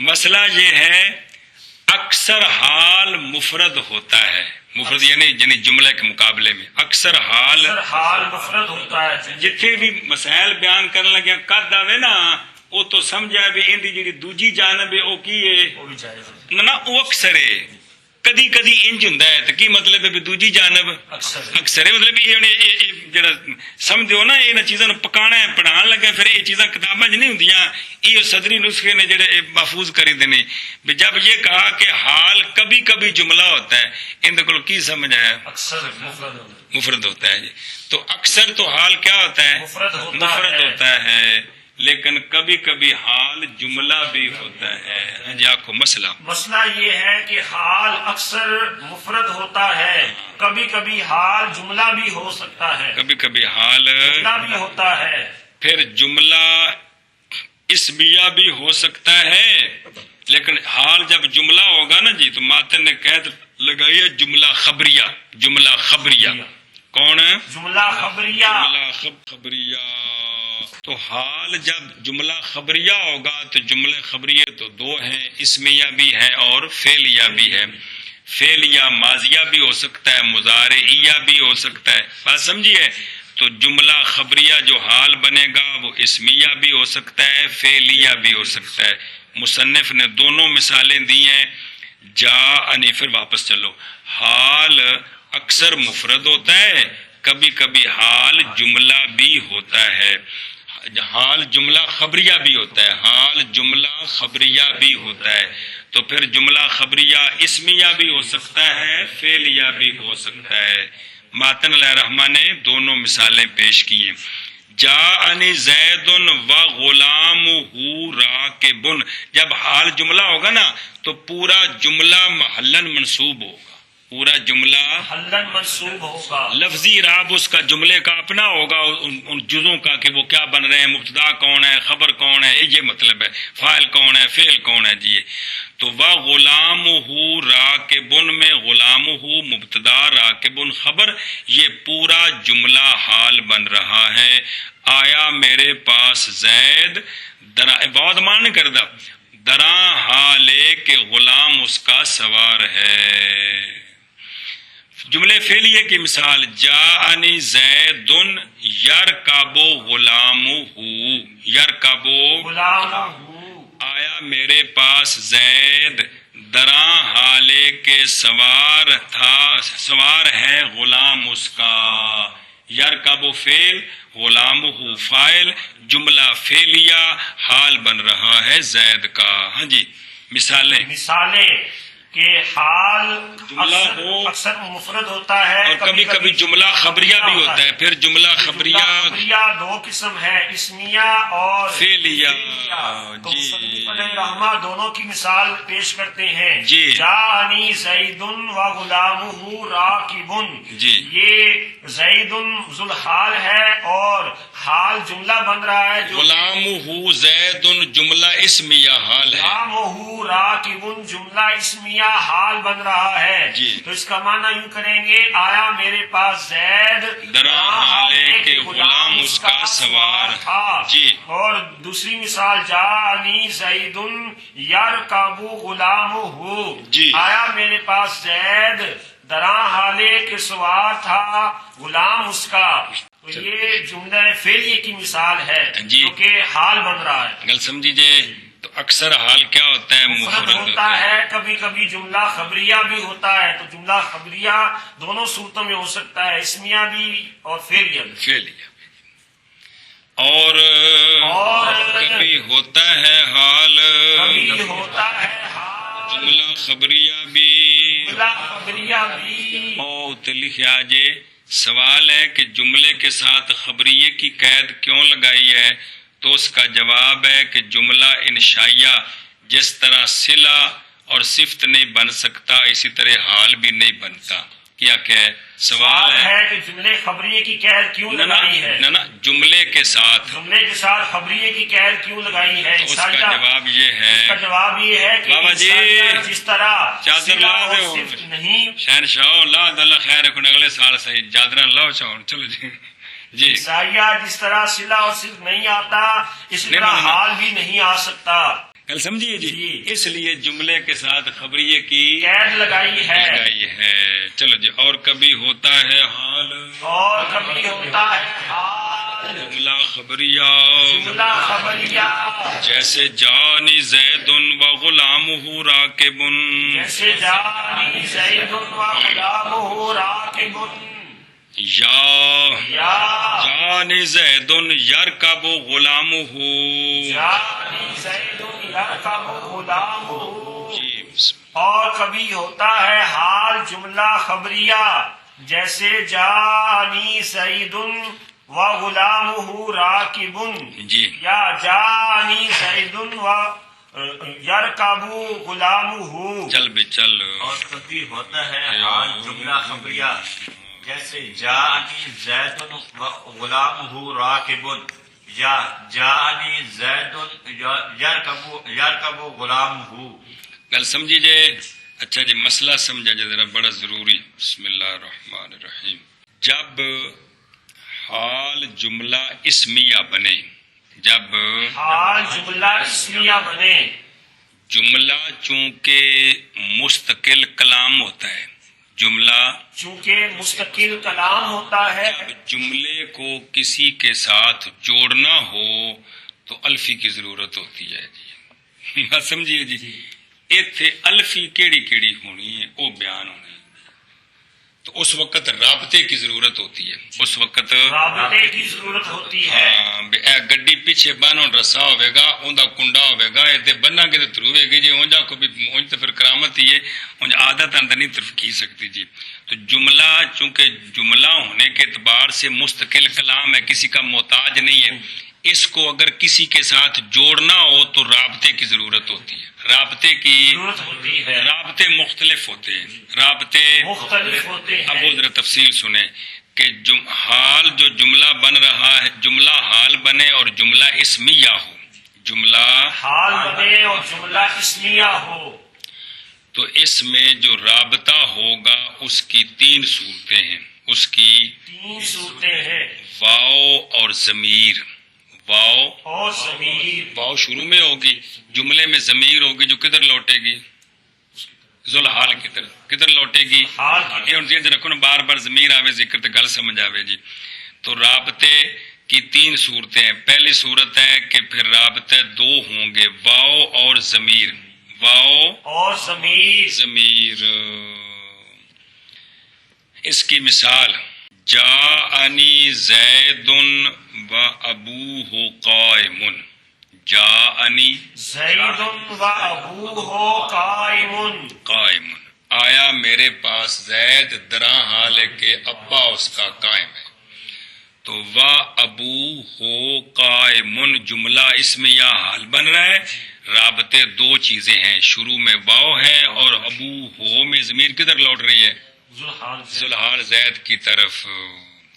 Speaker 1: مسئلہ یہ ہے اکثر حال مفرد ہوتا ہے. مفرد یعنی جملے کے مقابلے میں اکثر حال
Speaker 3: مفرد ہوتا ہے.
Speaker 1: جتنے بھی مسائل بیان کرنے لگے قد آوے نا وہ تو سمجھا بھی ان دی جڑی دوجی جانب ہے وہ کی ہے نا وہ اکثر ہے. کدی کدی انج ہوندا ہے تے کی مطلب ہے بھی دوجی جانب اکثر ہے، مطلب یہ جڑا سمجھو نا انہاں چیزاں نوں پکانا ہے پڑھان لگا پھر یہ چیزاں کتاباں 'چ نہیں ہوندیاں، یہ صدری نسخے نے جڑے محفوظ کری دینے بھی جب یہ کہا کہ حال کبھی کبھی جملہ ہوتا ہے، ان کو کی سمجھ آیا؟ مفرد ہوتا ہے جی، تو اکثر تو حال کیا ہوتا ہے؟ مفرد ہوتا ہے، لیکن کبھی کبھی حال جملہ بھی ہوتا ہے۔ جی آنکھو مسئلہ
Speaker 3: یہ ہے کہ حال اکثر مفرد ہوتا ہے، کبھی کبھی حال جملہ بھی ہو سکتا ہے،
Speaker 1: کبھی کبھی حال
Speaker 3: جملہ بھی ہوتا ہے،
Speaker 1: پھر جملہ اسمیہ بھی ہو سکتا ہے، لیکن حال جب جملہ ہوگا نا جی تو ماتن نے قید لگائی ہے جملہ خبریہ کون ہے؟
Speaker 3: جملہ
Speaker 1: خبریہ۔ تو حال جب جملہ خبریہ ہوگا تو جملے خبریہ تو دو ہیں، اسمیہ بھی ہے اور فعلیہ بھی ہے۔ فعلیہ ماضیہ بھی ہو سکتا ہے، مضارعیہ بھی ہو سکتا ہے، بات سمجھیے؟ تو جملہ خبریہ جو حال بنے گا وہ اسمیہ بھی ہو سکتا ہے، فعلیہ بھی ہو سکتا ہے۔ مصنف نے دونوں مثالیں دی ہیں۔ جاءنی، پھر واپس چلو، حال اکثر مفرد ہوتا ہے، کبھی کبھی حال جملہ بھی ہوتا ہے، حال جملہ خبریہ بھی ہوتا ہے، حال جملہ خبریہ بھی ہوتا ہے، تو پھر جملہ خبریہ اسمیہ بھی ہو سکتا ہے، فعلیہ بھی ہو سکتا ہے۔ ماتن علیہ الرحمہ نے دونوں مثالیں پیش کی ہیں۔ جاءنی زید و غلامہ راکب، جب حال جملہ ہوگا نا تو پورا جملہ محلن منصوب ہوگا، پورا جملہ
Speaker 3: محلن منصوب ہوگا،
Speaker 1: لفظی راب اس کا جملے کا اپنا ہوگا، ان جزوں کا کہ وہ کیا بن رہے ہیں، مبتدا کون ہے، خبر کون ہے، یہ مطلب ہے، فاعل کون ہے، فعل کون ہے جی۔ تو وَغُلَامُهُ راکبٌ میں غلامہ مبتدا راکب خبر، یہ پورا جملہ حال بن رہا ہے۔ آیا میرے پاس زید بہت مان نہیں کرتا، دراں حالے کہ غلام اس کا سوار ہے۔ جملے فعلیے کی مثال، جاءنی زید یرکب غلامہ، یرکب
Speaker 3: غلامہ،
Speaker 1: آیا میرے پاس زید دراں حالے کے سوار تھا، سوار ہے غلام اس کا۔ یرکب فعل، غلامہ فاعل، جملہ فعلیہ حال بن رہا ہے زید کا۔ ہاں جی، مثالیں
Speaker 3: کہ حال
Speaker 1: جملہ ہو
Speaker 3: اکثر مفرد ہوتا ہے
Speaker 1: اور کبھی کبھی جملہ خبریہ بھی ہوتا ہے۔ پھر جملہ خبریہ
Speaker 3: دو قسم ہے، اسمیہ اور
Speaker 1: فعلیہ۔
Speaker 3: جی رحمہ دونوں کی مثال پیش کرتے ہیں۔
Speaker 1: جی
Speaker 3: جاءنی زید و غلامہ راکب،
Speaker 1: جی
Speaker 3: یہ زید ذوالحال ہے اور حال جملہ بن رہا ہے،
Speaker 1: غلامہ زید جملہ اسمیہ حال ہے،
Speaker 3: غلامہ راکب جملہ اسمیہ حال بن رہا ہے
Speaker 1: جی۔
Speaker 3: تو اس کا معنی یوں کریں گے، آیا میرے پاس زید
Speaker 1: دراں حالے کہ غلام اس کا سوار
Speaker 3: تھا۔
Speaker 1: جی۔
Speaker 3: اور دوسری مثال، جاءنی زید یرکب غلامہ،
Speaker 1: جی۔
Speaker 3: آیا میرے پاس زید دراں حالے کے سوار تھا غلام اس کا۔ تو یہ جملہ فعلیہ کی مثال ہے
Speaker 1: جی،
Speaker 3: جو کہ حال بن رہا ہے۔
Speaker 1: گل سمجھیے، تو اکثر حال کیا ہوتا ہے؟
Speaker 3: مفرد ہوتا ہے، کبھی کبھی جملہ خبریہ بھی ہوتا ہے، تو جملہ خبریہ دونوں صورتوں میں ہو سکتا ہے، اسمیہ بھی اور فعلیہ بھی۔
Speaker 1: فعلیہ اور کبھی ہوتا ہے حال،
Speaker 3: کبھی ہوتا ہے حال،
Speaker 1: جملہ خبریہ بھی،
Speaker 3: جملہ خبریہ بھی۔
Speaker 1: او تے لکھیا جے، سوال ہے کہ جملے کے ساتھ خبریے کی قید کیوں لگائی ہے؟ تو اس کا جواب ہے کہ جملہ انشائیہ جس طرح صلہ اور صفت نہیں بن سکتا، اسی طرح حال بھی نہیں بنتا۔ کیا ہے سوال ہے
Speaker 3: کہ جملے خبریے کی قید کیوں لگائی ہے؟
Speaker 1: نہ جملے کے ساتھ
Speaker 3: خبریے کی قید کیوں لگائی ہے؟
Speaker 1: اس کا جواب یہ ہے،
Speaker 3: اس کا جواب یہ ہے کہ
Speaker 1: بابا جی
Speaker 3: جس طرح
Speaker 1: چادر لا دو
Speaker 3: نہیں،
Speaker 1: شہنشاہ اللہ خیر رکھنے اگلے سال صحیح چادر لاؤ چاؤ، چلو جی جی۔
Speaker 3: عیسائیہ جس طرح صلہ اور صرف نہیں آتا، اسی طرح حال بھی نہیں آ سکتا۔
Speaker 1: کل سمجھیے جی، اس لیے جملے کے ساتھ خبریے کی
Speaker 3: قید لگائی ہے۔
Speaker 1: چلو جی، اور کبھی ہوتا ہے حال،
Speaker 3: اور کبھی ہوتا ہے حال،
Speaker 1: جملہ خبریہ
Speaker 3: جملہ خبریہ
Speaker 1: جیسے جانی زید و غلامہ راکب
Speaker 3: جیسے جانی زید و غلامہ راکب
Speaker 1: یا جانی زید یرکب غلامہ
Speaker 3: جانی زید یرکب غلامہ
Speaker 1: جی
Speaker 3: اور کبھی ہوتا ہے حال جملہ خبریہ جیسے جانی سعید و غلامہ راکب
Speaker 1: جی
Speaker 3: یا جانی سعید و یرکب غلامہ
Speaker 1: چل بے چل
Speaker 2: اور کبھی ہوتا ہے حال جملہ خبریہ جیسے جانی زید و غلامہ راکب یا جانی زید یرکب غلامہ.
Speaker 1: گل سمجھی جے. اچھا جی مسئلہ سمجھا جائے ذرا بڑا ضروری. بسم اللہ الرحمن الرحیم. جب حال جملہ اسمیہ بنے جب
Speaker 3: حال جملہ اسمیہ بنے
Speaker 1: جملہ چونکہ مستقل کلام ہوتا ہے جملہ
Speaker 3: چونکہ مستقل کلام ہوتا ہے
Speaker 1: جب جملے کو کسی کے ساتھ جوڑنا ہو تو الفی کی ضرورت ہوتی ہے جی. بات سمجھیے جی. ایتھے الفی کیڑی کیڑی ہونی ہے وہ بیان ہونی ہے تو اس وقت رابطے کی ضرورت ہوتی ہے. اس وقت
Speaker 3: رابطے کی ضرورت ہوتی ہے.
Speaker 1: گڈی پیچھے بانو رسا ہوئے گا اوندا کنڈا ہوئے گا یہ بننا کے تو ہوئے گی جی اونجا کو بھی اونج تو پھر کرامت ہی ہے اونج عادت اندر نہیں طرف کی سکتی جی. تو جملہ چونکہ جملہ ہونے کے اعتبار سے مستقل کلام ہے کسی کا محتاج نہیں ہے اس کو اگر کسی کے ساتھ جوڑنا ہو تو رابطے کی ضرورت ہوتی ہے. رابطے کی
Speaker 3: ضرورت ہوتی ہے.
Speaker 1: رابطے مختلف ہوتے ہیں. رابطے
Speaker 3: مختلف ہوتے
Speaker 1: اب
Speaker 3: ہیں.
Speaker 1: وہ ذرا تفصیل سنیں کہ حال جو جملہ بن رہا ہے جملہ حال بنے اور جملہ اسمیہ ہو جملہ
Speaker 3: حال بنے اور جملہ اسمیہ ہو
Speaker 1: تو اس میں جو رابطہ ہوگا اس کی 3 صورتیں ہیں. اس کی
Speaker 3: 3 صورتیں ہیں.
Speaker 1: واو اور ضمیر. واو
Speaker 3: اور ضمیر.
Speaker 1: واو شروع میں ہوگی جملے میں ضمیر ہوگی جو کدھر لوٹے گی ذوالحال کی طرف کدھر لوٹے گی
Speaker 3: حال کی.
Speaker 1: یہ ذہن رکھو نا بار بار ضمیر آوے ذکر تے گل سمجھ آوے جی. تو رابطے کی 3 صورتیں ہیں. پہلی صورت ہے کہ پھر رابطے 2 ہوں گے واو اور ضمیر. واو
Speaker 3: اور ضمیر.
Speaker 1: ضمیر. اس کی مثال جاءنی زید و ابوہ قائم. جاءنی
Speaker 3: زید و ابوہ قائم.
Speaker 1: قائم آیا میرے پاس زید دراں حال ہے کہ ابا اس کا قائم ہے. تو وا ابو ہو قائم جملہ اسمیہ حال بن رہا ہے. رابطے 2 چیزیں ہیں شروع میں واو ہے اور ابو ہو میں ضمیر کدھر لوٹ رہی ہے ذوالحال زید کی طرف.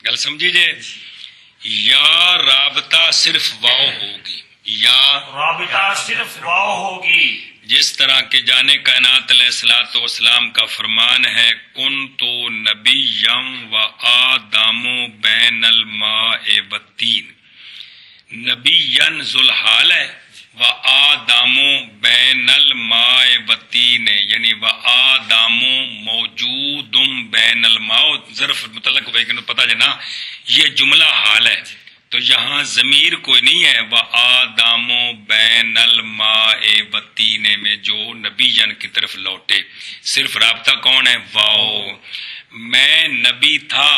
Speaker 1: گل سمجھیے. یا رابطہ صرف واو ہوگی یا
Speaker 3: رابطہ صرف واو ہوگی
Speaker 1: جس طرح کے جانے کائنات علیہ الصلوۃ والسلام کا فرمان ہے کن تو نبیم و آدم بین الماء والتین. نبیًا ذوالحال ہے و آدم بین الماء والتین یعنی و آدم موجود بین الماء ظرف متعلق ہوئے کہ پتہ جنا یہ جملہ حال ہے تو یہاں ضمیر کوئی نہیں ہے. وہ آدم بین الماء والتین میں جو نبیًا کی طرف لوٹے صرف رابطہ کون ہے واو. میں نبی تھا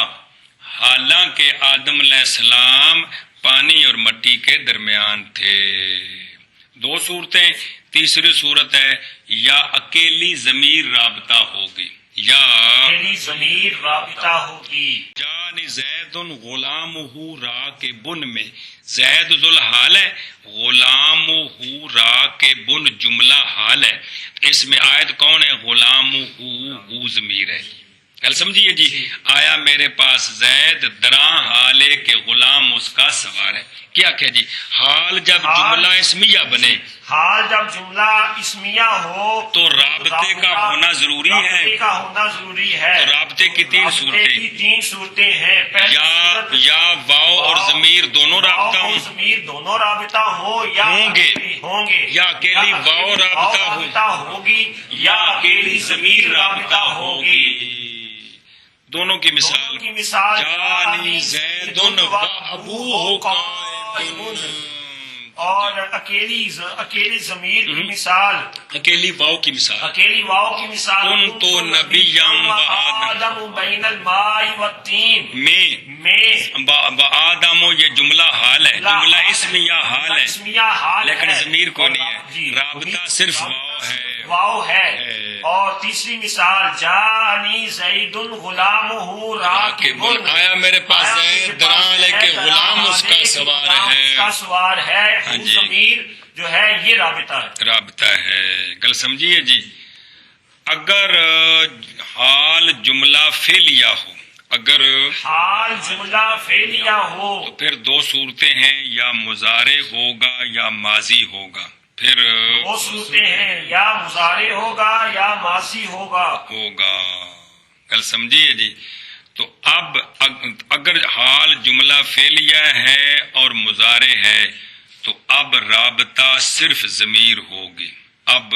Speaker 1: حالانکہ آدم علیہ السلام پانی اور مٹی کے درمیان تھے. 2 صورتیں. تیسری صورت ہے یا اکیلی ضمیر رابطہ ہوگی یا
Speaker 3: اکیلی ضمیر رابطہ ہوگی.
Speaker 1: جان زید غلامہ راکبن میں زید ذوالحال ہے غلامہ راکبن جملہ حال ہے. اس میں عائد کون ہے غلامہ ضمیر ہے. کل سمجھیے جی. آیا میرے پاس زید دراں حال ہے کہ غلام اس کا سوار ہے. کیا کہ جی حال جب جملہ اسمیہ بنے
Speaker 3: حال جب جملہ اسمیہ ہو
Speaker 1: تو رابطے کا ہونا ضروری ہے.
Speaker 3: رابطے کا ہونا ضروری ہے.
Speaker 1: تو رابطے کی 3 صورتیں
Speaker 3: کی 3 صورتیں ہیں.
Speaker 1: یا واو اور ضمیر دونوں رابطہ ہوں
Speaker 3: ضمیر دونوں رابطہ ہو یا
Speaker 1: ہوں گے یا اکیلی واو رابطہ
Speaker 3: ہوگی یا اکیلی ضمیر رابطہ ہوگی.
Speaker 1: دونوں کی مثال
Speaker 3: کی مثال
Speaker 1: جانی زیدن و ابوہ قائم،
Speaker 3: اور اکیلی ضمیر کی مثال،
Speaker 1: اکیلی واؤ کی مثال
Speaker 3: اکیلی واؤ کی مثال
Speaker 1: کنت نبیم و
Speaker 3: آدم بین الماء والطین
Speaker 1: میں آدم، یہ جملہ حال ہے، جملہ اسمیہ حال ہے
Speaker 3: اسمیہ حال
Speaker 1: لیکن
Speaker 3: ہے،
Speaker 1: ضمیر کو نہیں ہے،
Speaker 3: جی،
Speaker 1: رابطہ صرف واؤ ہے۔
Speaker 3: واؤ ہے۔ اور تیسری مثال جانی زید غلامہ راکب،
Speaker 1: آیا میرے پاس زید دراں لے کے غلام اس کا سوار ہے،
Speaker 3: اس کا سوار ہے۔
Speaker 1: ہاں جی،
Speaker 3: ضمیر جو ہے یہ رابطہ ہے،
Speaker 1: رابطہ ہے۔ گل سمجھیے جی، اگر حال جملہ فعلیہ ہو، اگر
Speaker 3: حال جملہ فعلیہ ہو
Speaker 1: تو پھر دو صورتیں ہیں، یا مضارع ہوگا یا ماضی ہوگا، پھر
Speaker 3: وہ صورتیں ہیں، یا مضارع ہوگا یا ماضی ہوگا۔
Speaker 1: گل سمجھیے جی۔ تو اب اگر حال جملہ فعلیہ ہے اور مضارع ہے تو اب رابطہ صرف ضمیر ہوگی، اب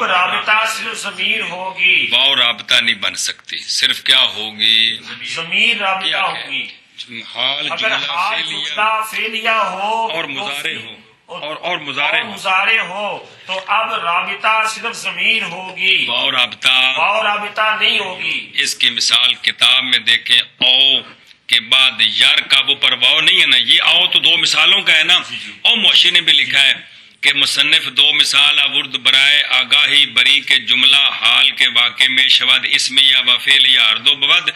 Speaker 3: رابطہ صرف ضمیر ہوگی،
Speaker 1: واؤ رابطہ نہیں بن سکتی، صرف کیا ہوگی؟
Speaker 3: ضمیر رابطہ
Speaker 1: کیا ہے؟
Speaker 3: ہوگی۔
Speaker 1: حال
Speaker 3: اگر
Speaker 1: جملہ
Speaker 3: حال
Speaker 1: فعلیہ
Speaker 3: جملہ فعلیہ ہو
Speaker 1: اور مضارع ہو اور مضارع
Speaker 3: ہو تو اب رابطہ صرف ضمیر ہوگی،
Speaker 1: واؤ رابطہ
Speaker 3: واؤ رابطہ نہیں ہوگی۔
Speaker 1: اس کی مثال کتاب میں دیکھیں، او کے بعد یار کابو پر واؤ نہیں ہے نا، یہ او تو دو مثالوں کا ہے نا۔ او موشی نے بھی لکھا ہے کہ مصنف دو مثال آورد برائے آگاہی بری کے جملہ حال کے واقع میں شود اسمیہ و فعلیہ ہر دو بود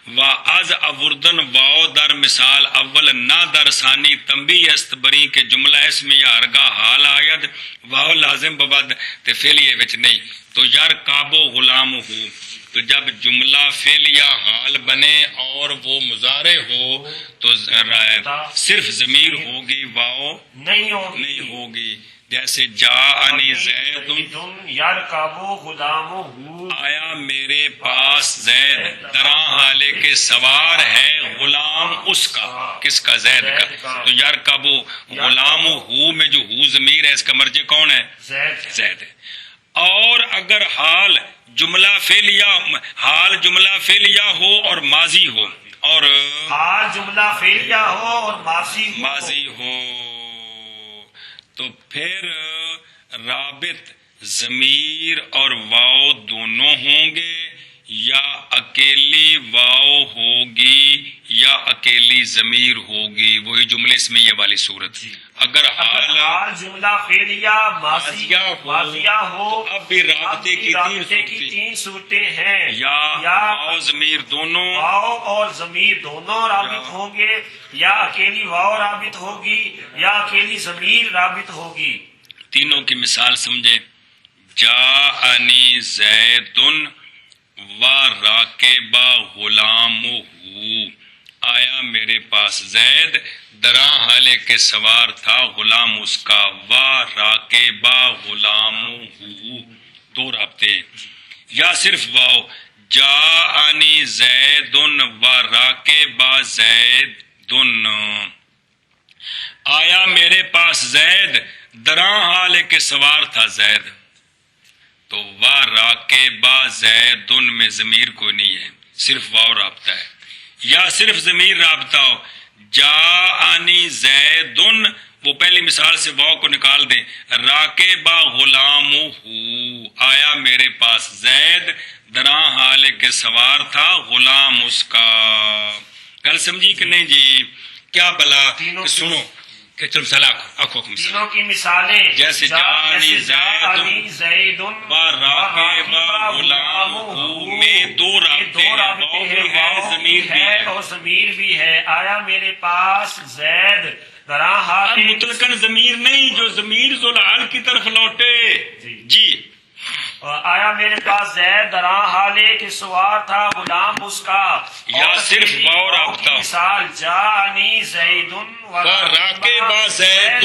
Speaker 1: و از آوردن واؤ در مثال اول نہ در ثانی تنبیہ است بری کے جملہ اسمیہ ہرگاہ حال آید واؤ لازم بود تے فعلیہ وچ نہیں، تو یار کابو غلام ہو، تو جب جملہ فعلیہ حال بنے اور وہ مضارع ہو تو صرف ضمیر ہوگی، واؤ
Speaker 3: نہیں
Speaker 1: ہوگی۔ جیسے جاءنی زید،
Speaker 3: یرکب غلامہ،
Speaker 1: آیا میرے پاس زید، دراں حالے کے سوار ہے غلام اس کا، کس کا؟ زید کا۔ تو یرکب غلامہ میں جو ہو ضمیر ہے اس کا مرجع کون ہے؟ زید ہے۔ اور اگر حال جملہ فعلیہ ہو اور ماضی ہو، اور
Speaker 3: حال جملہ فعلیہ ہو اور
Speaker 1: ماضی ہو تو پھر رابط ضمیر اور واؤ دونوں ہوں گے، یا اکیلی واؤ ہوگی یا اکیلی ضمیر ہوگی، وہی جملے اسمیہ والی صورت۔ اگر حال
Speaker 3: جملہ فعلیہ ماضیہ ہو
Speaker 1: تو اب بھی رابطے کی
Speaker 3: تین صورتیں ہیں،
Speaker 1: یا واؤ ضمیر دونوں،
Speaker 3: واؤ اور ضمیر دونوں رابط ہوں گے، یا اکیلی واؤ رابط ہوگی یا اکیلی ضمیر رابط ہوگی۔
Speaker 1: تینوں کی مثال سمجھے، جاءنی زید و راکب غلامہ، آیا میرے پاس زید، دراں حالے کے سوار تھا غلام اس کا، و راکب غلامہ، دو رابطے، یا صرف واؤ جاءنی زید و راکب زید، آیا میرے پاس زید، دراں حالے کے سوار تھا زید، تو وا راکب زید میں ضمیر کوئی نہیں ہے، صرف واؤ رابطہ ہے، یا صرف ضمیر رابطہ ہو، جاءنی زید، وہ پہلی مثال سے واؤ کو نکال دیں، راکب غلامہ، آیا میرے پاس زید، دراں حالے کے سوار تھا غلام اس کا۔ گل سمجھی کہ نہیں جی؟ کیا بلا سنو کہ چل سلا آنکھوں کی
Speaker 3: تینوں کی مثالیں
Speaker 1: جیسے جانی زید و راکب غلامہ میں دو رابطے ہیں،
Speaker 3: اور ضمیر بھی ہے، آیا میرے پاس زید دراں حالے،
Speaker 1: مطلقاً ضمیر نہیں، جو ضمیر ذوالحال کی طرف لوٹے جی،
Speaker 3: آیا میرے پاس زید دراں حالے کے سوار تھا غلام اس کا،
Speaker 1: یا صرف واؤ رابطہ۔
Speaker 3: مثال جانی زید و
Speaker 1: راکب زید،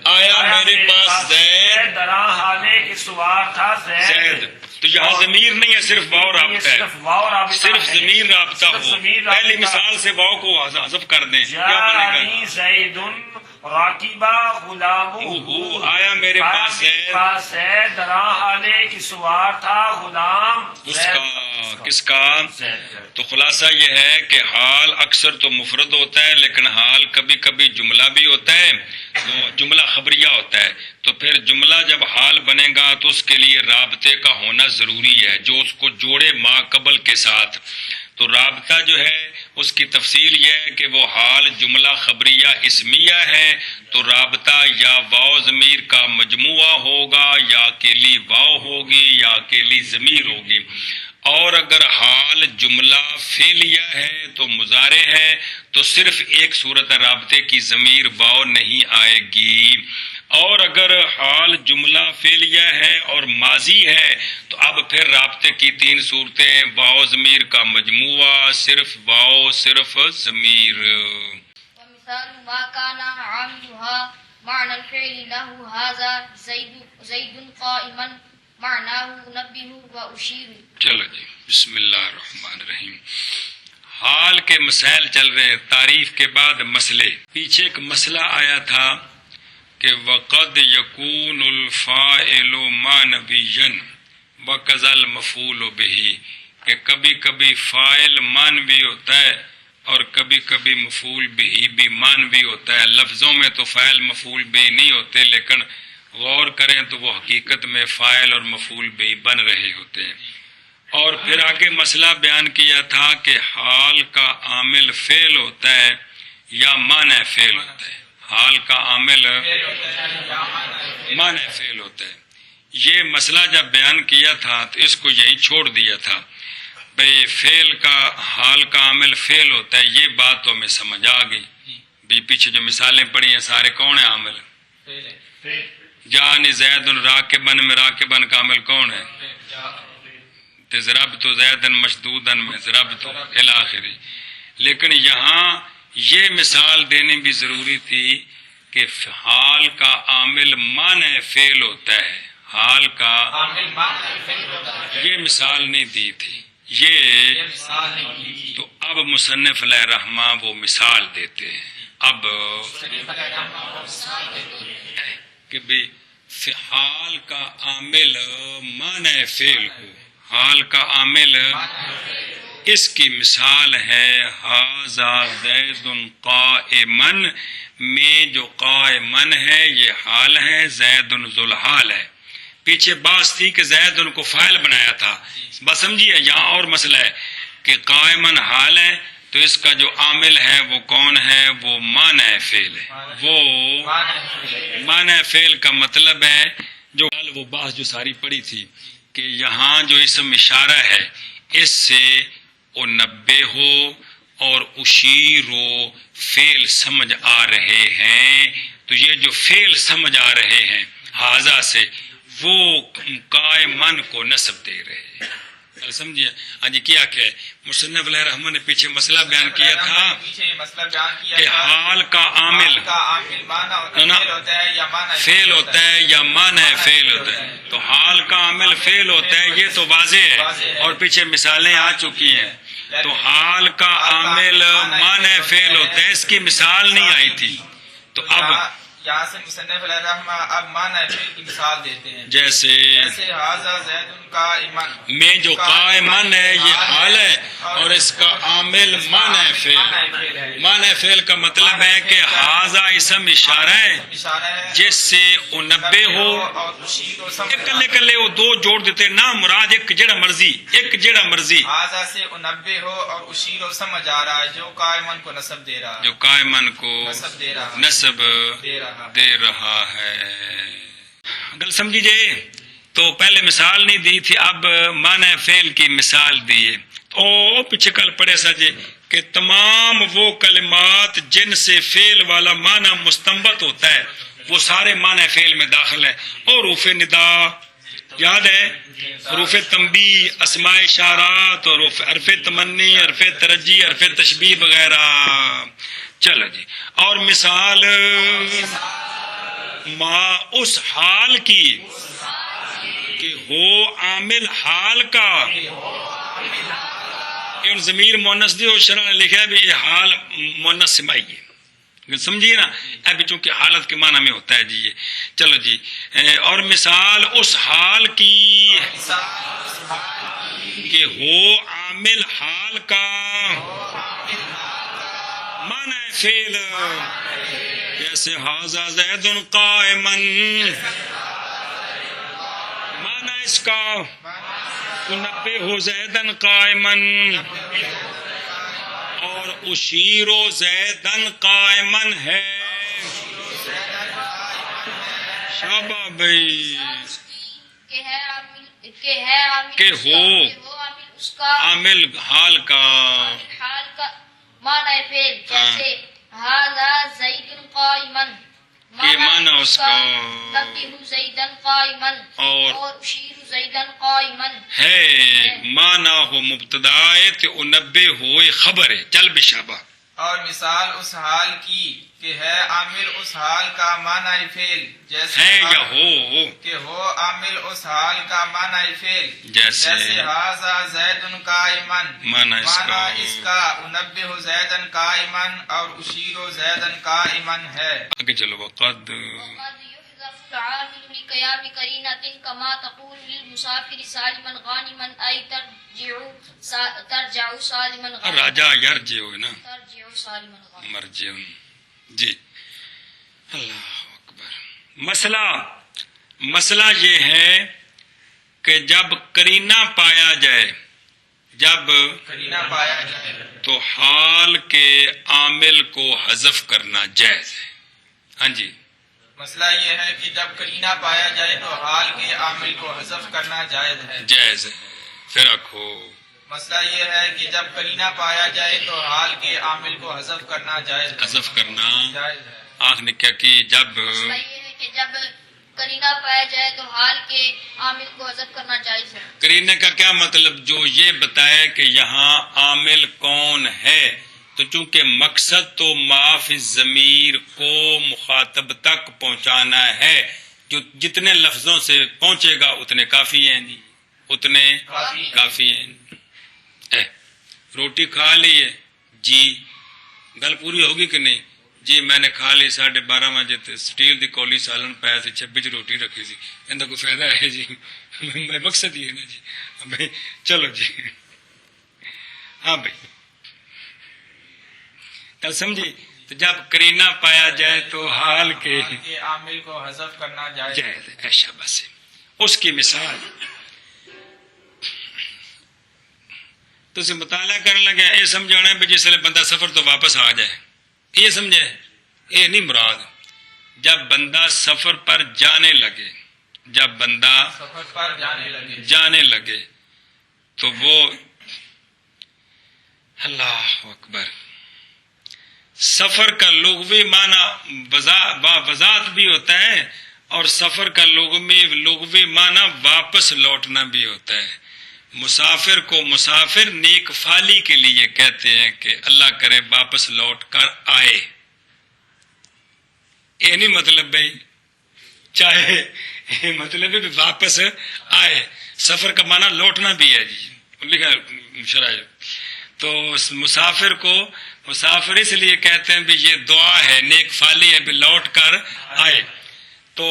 Speaker 1: آیا میرے پاس زید،
Speaker 3: دراں حالے کے سوار تھا
Speaker 1: زید، تو یہاں ضمیر نہیں ہے، صرف واؤ رابطہ ہے، صرف ضمیر رابطہ ہو، پہلی مثال سے واؤ کو حذف کر دیں، کیا بنے گا؟
Speaker 3: زید راکب غلامہ،
Speaker 1: آیا میرے پاس
Speaker 3: زید دراں حالے کی سوار تھا غلام
Speaker 1: اس کا، کس کا؟ تو خلاصہ یہ ہے کہ حال اکثر تو مفرد ہوتا ہے، لیکن حال کبھی کبھی جملہ بھی ہوتا ہے، تو جملہ خبریہ ہوتا ہے۔ تو پھر جملہ جب حال بنے گا تو اس کے لیے رابطے کا ہونا ضروری ہے، جو اس کو جوڑے ما قبل کے ساتھ۔ تو رابطہ جو ہے اس کی تفصیل یہ ہے کہ وہ حال جملہ خبریہ اسمیہ ہے، تو رابطہ یا واو ضمیر کا مجموعہ ہوگا، یا اکیلی واو ہوگی، یا اکیلی ضمیر ہوگی۔ اور اگر حال جملہ فعلیہ ہے تو مضارع ہے، تو صرف ایک صورت رابطے کی ضمیر واو نہیں آئے گی۔ اور اگر حال جملہ فعلیہ ہے اور ماضی ہے تو اب پھر رابطے کی تین صورتیں، واو ضمیر کا مجموعہ، صرف واو، صرف ضمیر۔
Speaker 4: ومثال ما كان عاملها معنى الفعل له هذا زيد قائما معناه نبه وأشير۔
Speaker 1: چلو جی، بسم اللہ الرحمن الرحیم۔ حال کے مسائل چل رہے ہیں، تعریف کے بعد مسئلے۔ پیچھے ایک مسئلہ آیا تھا کہ وقد یکون الفاعل ما نبیا وکذا المفعول به، کہ کبھی کبھی فاعل مان بھی ہوتا ہے اور کبھی کبھی مفعول بھی مان بھی ہوتا ہے۔ لفظوں میں تو فاعل مفعول بھی نہیں ہوتے، لیکن غور کریں تو وہ حقیقت میں فاعل اور مفعول بھی بن رہے ہوتے ہیں۔ اور پھر آگے مسئلہ بیان کیا تھا کہ حال کا عامل فعل ہوتا ہے یا معنی فعل ہوتا ہے۔ حال کا عامل معنی فعل ہوتا ہے۔ یہ مسئلہ جب بیان کیا تھا تو اس کو یہیں چھوڑ دیا تھا، بھئی فعل کا حال کا عامل فعل ہوتا ہے، یہ بات تو ہمیں سمجھ آ گئی۔ بھی پیچھے جو مثالیں پڑھی ہیں سارے کون ہیں عامل؟ جانی زید راکبن میں راکبن کا عامل کون ہے؟ ضربت زیدن مشدودن میں ضربت الی آخری۔ لیکن یہاں یہ مثال دینی بھی ضروری تھی کہ حال کا عامل معنی فعل ہوتا ہے، حال کا یہ مثال نہیں دی تھی یہ، تو اب مصنف علیہ الرحمہ وہ مثال دیتے ہیں۔ اب کہ بھی حال کا عامل معنی فعل ہو، حال کا عامل، اس کی مثال ہے ھذا زید قائما میں جو قائمن ہے یہ حال ہے، زید ذوالحال ہے۔ پیچھے بات تھی کہ زید ان کو فاعل بنایا تھا، بس سمجھیے یہاں اور مسئلہ ہے کہ قائمن حال ہے تو اس کا جو عامل ہے وہ کون ہے؟ وہ معنی فعل ہے۔ وہ معنی فعل کا مطلب ہے جو وہ بات جو ساری پڑی تھی کہ یہاں جو اسم اشارہ ہے اس سے انبے ہو اور اشیر و فعل سمجھ آ رہے ہیں، تو یہ جو فعل سمجھ آ رہے ہیں حاضہ سے وہ قائمن کو نصب دے رہے ہیں۔ سمجھیے ہاں جی، کیا کہ مصنف علیہ الرحمن نے پیچھے مسئلہ بیان کیا تھا کہ حال کا عامل فعل ہوتا ہے یا معنی فعل ہوتا ہے، تو حال کا عامل فعل ہوتا ہے، یہ تو واضح ہے اور پیچھے مثالیں آ چکی ہیں۔ تو حال کا عامل معنی فعل ہوتا ہے، اس کی مثال نہیں آئی تھی، تو اب
Speaker 5: یہاں سے مصنف علیہ الرحمہ اب معنی فعل کی مثال دیتے ہیں،
Speaker 1: جیسے
Speaker 5: ھذا زید قائما
Speaker 1: میں جو قائمن ہے یہ حال ہے اور اس کا عامل معنی فعل۔ معنی فعل کا مطلب ہے کہ ھذا اسم اشارہ ہے جس سے انبے ہو، کلے کلے وہ دو جوڑ دیتے نہ مراد ایک جڑا مرضی، ایک جڑا مرضی،
Speaker 5: ھذا سے انبے ہو اور اشیر و سمجھ آ رہا ہے جو قائمن کو نصب دے رہا ہے،
Speaker 1: جو قائمن کو نصب دے رہا ہے۔ اگر سمجھیے تو پہلے مثال نہیں دی تھی، اب معنی فعل کی مثال دیے۔ او پیچھے کل پڑھے سجے کہ تمام وہ کلمات جن سے فعل والا معنی مستنبت ہوتا ہے وہ سارے معنی فعل میں داخل ہے۔ اور حروف ندا یاد ہے، حروف تنبیہ، اسماء اشارات اور حرف تمنی، حرف ترجی، حرف تشبیہ وغیرہ۔ چلو جی، اور مثال ما اس حال کی کہ ہو عامل حال کا، ان ضمیر مونس دی اور شرح نے لکھا ہے بھی یہ حال مونس سمائی ہے، سمجھیے نا، ابھی چونکہ حالت کے معنی میں ہوتا ہے جی یہ۔ چلو جی، اور مثال اس حال کی کہ ہو عامل حال کا معنی فعل، جیسے ھذا زید قائما، معنی اس کا انبہ زیدا قائما اور اشیر زیدا قائما ہے. شابہ بھائی کہ ہو
Speaker 4: اس کا
Speaker 1: عامل حال کا
Speaker 4: حال کا معنی فعل، جیسے ھذا زید قائما،
Speaker 1: یہ معنی اس کا
Speaker 4: نبہ زیدا قائما اور اشیر زیدا قائما
Speaker 1: ہے. معنی ہو مبتدا ہے تو انبے ہوئے خبر ہے. چل بشابہ.
Speaker 5: اور مثال اس حال کی کہ ہے عامل اس حال کا معنی فعل، جیسے
Speaker 1: ہے یا ہو
Speaker 5: کہ ہو عامل اس حال کا معنی فعل،
Speaker 1: جیسے
Speaker 5: ھذا زید قائما،
Speaker 1: معنی اس کا
Speaker 5: اس کا انبہ زیدا قائما اور اشیر زیدا قائما ہے.
Speaker 1: آگے چلو. وقد
Speaker 4: وقد يحذف العامل لقيام قرينة كما تقول للمسافر سالما غانما أي ترجع سالما غانما.
Speaker 1: راجا یرجع ہوئے نا،
Speaker 4: ترجع سالما غانما.
Speaker 1: مرجع. جی اللہ اکبر. مسئلہ یہ ہے کہ جب قرینہ پایا جائے، جب
Speaker 5: قرینہ پایا جائے
Speaker 1: تو حال کے عامل کو حذف کرنا جائز ہے. ہاں جی.
Speaker 5: مسئلہ یہ ہے کہ جب قرینہ پایا جائے تو حال کے عامل کو حذف کرنا جائز ہے.
Speaker 1: جائز ہے. پھر رکھو.
Speaker 5: مسئلہ یہ ہے کہ جب قرینہ پایا جائے تو حال کے عامل کو حذف کرنا جائز ہے.
Speaker 1: حذف کرنا
Speaker 5: جائز ہے.
Speaker 1: آنکھ نے کیا کی؟ جب
Speaker 4: مسئلہ یہ ہے کہ جب قرینہ پایا جائے تو حال کے عامل کو حذف کرنا جائز ہے.
Speaker 1: قرینے کا کیا مطلب؟ جو یہ بتائے کہ یہاں عامل کون ہے، تو چونکہ مقصد تو معافی ضمیر کو مخاطب تک پہنچانا ہے، جو جتنے لفظوں سے پہنچے گا اتنے کافی ہیں جی، اتنے کافی ہیں. روٹی کھا لی ہے جی، گل پوری ہوگی کہ نہیں؟ جی میں نے کھا لی 12:30 بجے سٹیل دی کولی سالن پایا تھی، 26 روٹی رکھی تھی. اندر کوئی فائدہ ہے جی؟ مقصد یہ ہے نا جی. بھائی چلو جی. ہاں بھائی کل سمجھی. تو جب قرینہ پایا جائے تو حال کے
Speaker 5: عامل کو حذف کرنا جائز ہے.
Speaker 1: جائز ہے. شاباش سے اس کی مثال تسی مطالعہ کرنے لگے یہ سمجھانا بھی جس بندہ سفر تو واپس آ جائے، یہ سمجھے؟ یہ نہیں مراد. جب بندہ سفر پر جانے لگے، جب بندہ
Speaker 5: سفر پر
Speaker 1: جانے لگے تو وہ اللہ اکبر. سفر کا لغوی معنی وضاحت بھی ہوتا ہے اور سفر کا لغوی معنی واپس لوٹنا بھی ہوتا ہے. مسافر کو مسافر نیک فالی کے لیے کہتے ہیں کہ اللہ کرے واپس لوٹ کر آئے. یہ نہیں مطلب بھائی چاہے، یہ مطلب ہے واپس آئے. سفر کا معنی لوٹنا بھی ہے جی، لکھا شرائع. تو مسافر کو مسافر اس لیے کہتے ہیں بھی یہ دعا ہے، نیک فالی ہے بھی لوٹ کر آئے. تو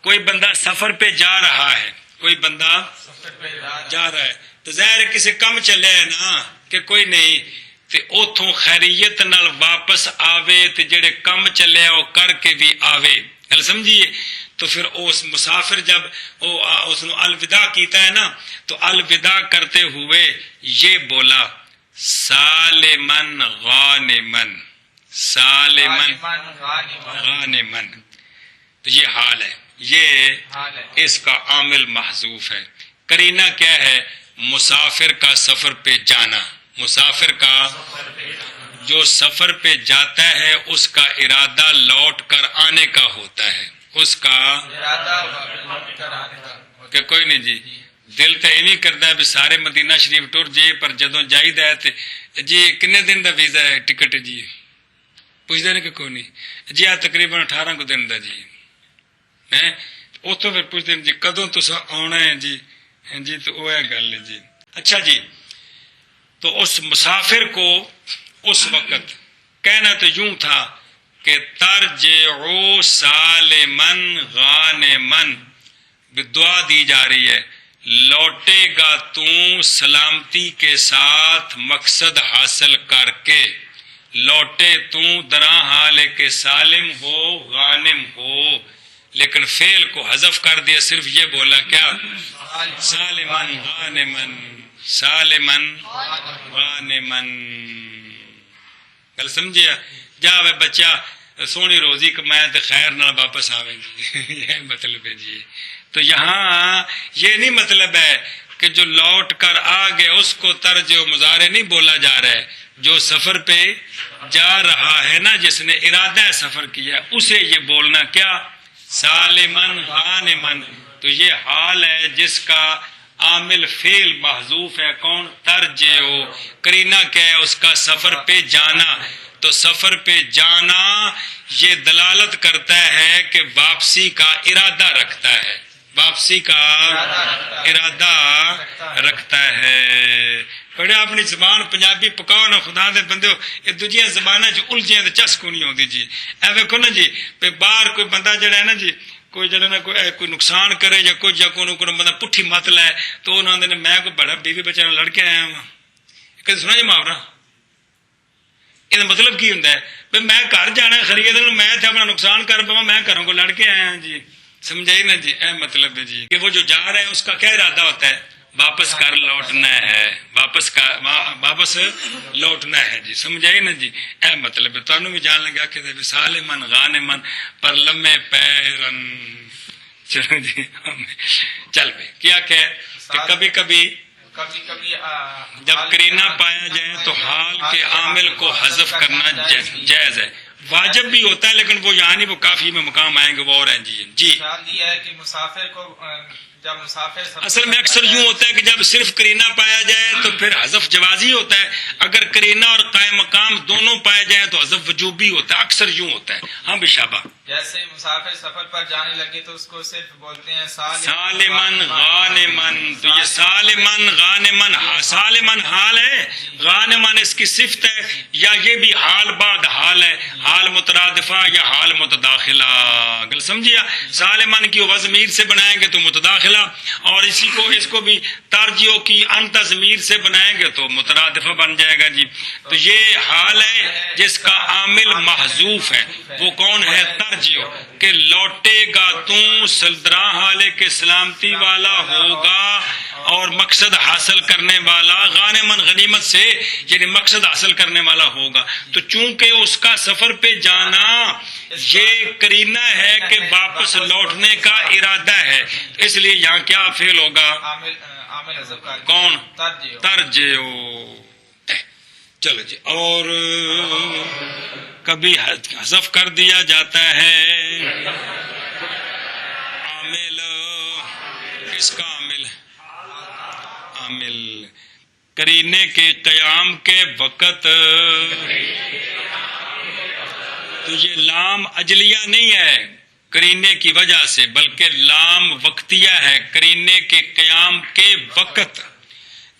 Speaker 1: کوئی بندہ سفر پہ جا رہا ہے، کوئی بندہ جا رہا ہے تو ظاہر کسی کم چلے نا کہ کوئی نہیں تے اوتھوں خیریت نال واپس آوے تے جڑے کم چلے وہ کر کے بھی آوے. گل سمجھیے؟ تو پھر اس مسافر جب اس نے الوداع کیتا ہے نا تو الوداع کرتے ہوئے یہ بولا سالمن غانمن، سالمن غانمن. تو یہ حال ہے، یہ اس کا عامل محذوف ہے. قرینہ کیا ہے؟ مسافر کا سفر پہ جانا. مسافر کا جو سفر پہ جاتا ہے اس کا ارادہ لوٹ کر آنے کا ہوتا ہے. اس کا کہ کوئی نہیں جی دل تو ایویں کرتا ہے بھی سارے مدینہ شریف ٹر جی، پر جدوں جائیدا ہے تے جی کنے دن دا ویزا ہے ٹکٹ جی پوچھتے ہیں کہ کوئی نہیں جی آ تقریباً 18 کو دن دا جی ہے. اتوں پھر پوچھتے ہیں جی کدوں تسا آنا ہے جی؟ جی تو وہ ہے گل جی. اچھا جی، تو اس مسافر کو اس وقت کہنا تو یوں تھا کہ ترجعوا سالمن غانمن، دعا دی جا رہی ہے لوٹے گا تو سلامتی کے ساتھ مقصد حاصل کر کے، لوٹے تو درا حال کے سالم ہو غانم ہو، لیکن فعل کو حذف کر دیا، صرف یہ بولا کیا سالمن غانمن، سالمن غانمن. گل سمجھیا؟ جا وے بچہ سونی روزی کمائے تو خیر نہ واپس آویں گی. یہ مطلب ہے جی. تو یہاں یہ نہیں مطلب ہے کہ جو لوٹ کر آ گئے اس کو طرز و مضارع نہیں بولا جا رہا ہے، جو سفر پہ جا رہا ہے نا، جس نے ارادہ سفر کیا اسے یہ بولنا کیا سالمن غانمن. تو یہ حال ہے جس کا عامل فعل محذوف ہے، کون؟ ترجیع. قرینہ کیا ہے؟ اس کا سفر پہ جانا. تو سفر پہ جانا یہ دلالت کرتا ہے کہ واپسی کا ارادہ رکھتا ہے، واپسی کا ارادہ رکھتا ہے. پڑھے اپنی زبان پنجابی پکاؤ نا خدا دے بندے، یہ دوجیاں زبانیں جو الجھیں تے چس کو نہیں ہوندی جی. اے ویکھو نا جی، باہر کوئی بندہ جڑا ہے نا جی، کوئی جڑا نا کوئی نقصان کرے یا کوئی جا کوئی بندہ پٹھی مت لائے تو انہوں نے میں کوئی بڑا بیوی بچے لڑ کے آیا ہوں. کدی سنا جی محاورہ؟ یہ مطلب کی ہوں بھائی میں گھر جانا خرید میں اپنا نقصان کر پاؤں، میں گھروں کو لڑ کے آیا ہوں جی. سمجھائی نا جی؟ اے مطلب ہے جی کہ وہ جو جا رہا ہے اس کا کیا ارادہ ہوتا ہے؟ واپس کر لوٹنا ہے، واپس لوٹنا ہے جی. سمجھائی نا جی؟ اے مطلب ہے. تمہیں بھی جان لگا کہ سالمن غانمن پر لمے پیرن. چلو جی چل پہ کیا کہ کبھی کبھی جب قرینہ پایا جائے تو حال کے عامل کو حذف کرنا جائز ہے. واجب بھی ہوتا ہے لیکن وہ یعنی وہ کافی میں مقام آئیں گے وہ اور ہیں جی. جی
Speaker 5: دیا ہے کہ مسافر کو جب مسافر
Speaker 1: اصل میں اکثر یوں ہوتا ہے کہ جب صرف قرینہ پایا جائے تو پھر حذف جوازی ہوتا ہے، اگر قرینہ اور قائم مقام دونوں پائے جائیں تو حذف وجوبی ہوتا ہے. اکثر یوں ہوتا ہے. ہاں بشابہ.
Speaker 5: جیسے مسافر سفر پر جانے لگے تو اس کو صرف بولتے ہیں
Speaker 1: سالمن غانمن. تو یہ سالمن غانمن، سالمن حال ہے، غانمن اس کی صفت ہے، یا یہ بھی حال بعد حال ہے، حال مترادفہ یا حال متداخلہ. گل سمجھیا؟ سالمن کی وہ ضمیر سے بنائیں گے تو متداخلہ، اور اس کو بھی ترجیح کی انت ضمیر سے بنائیں گے تو مترادفہ بن جائے گا جی. تو یہ حال ہے جس کا عامل محذوف ہے، وہ کون ہے؟ ترجیح. کہ لوٹے گا تو سلدرا حال کے سلامتی والا ہوگا اور مقصد حاصل کرنے والا، غانمن غنیمت سے یعنی مقصد حاصل کرنے والا ہوگا. تو چونکہ اس کا سفر پہ جانا یہ قرینہ ہے کہ واپس لوٹنے کا ارادہ ہے، اس لیے یہاں کیا فعل ہوگا؟ کون؟ ترجیح. چلو جی. اور کبھی حذف کر دیا جاتا ہے عامل. کس کا عامل؟ عامل قرینے کے قیام کے وقت. تو یہ لام اجلیہ نہیں ہے قرینے کی وجہ سے، بلکہ لام وقتیہ ہے قرینے کے قیام کے وقت.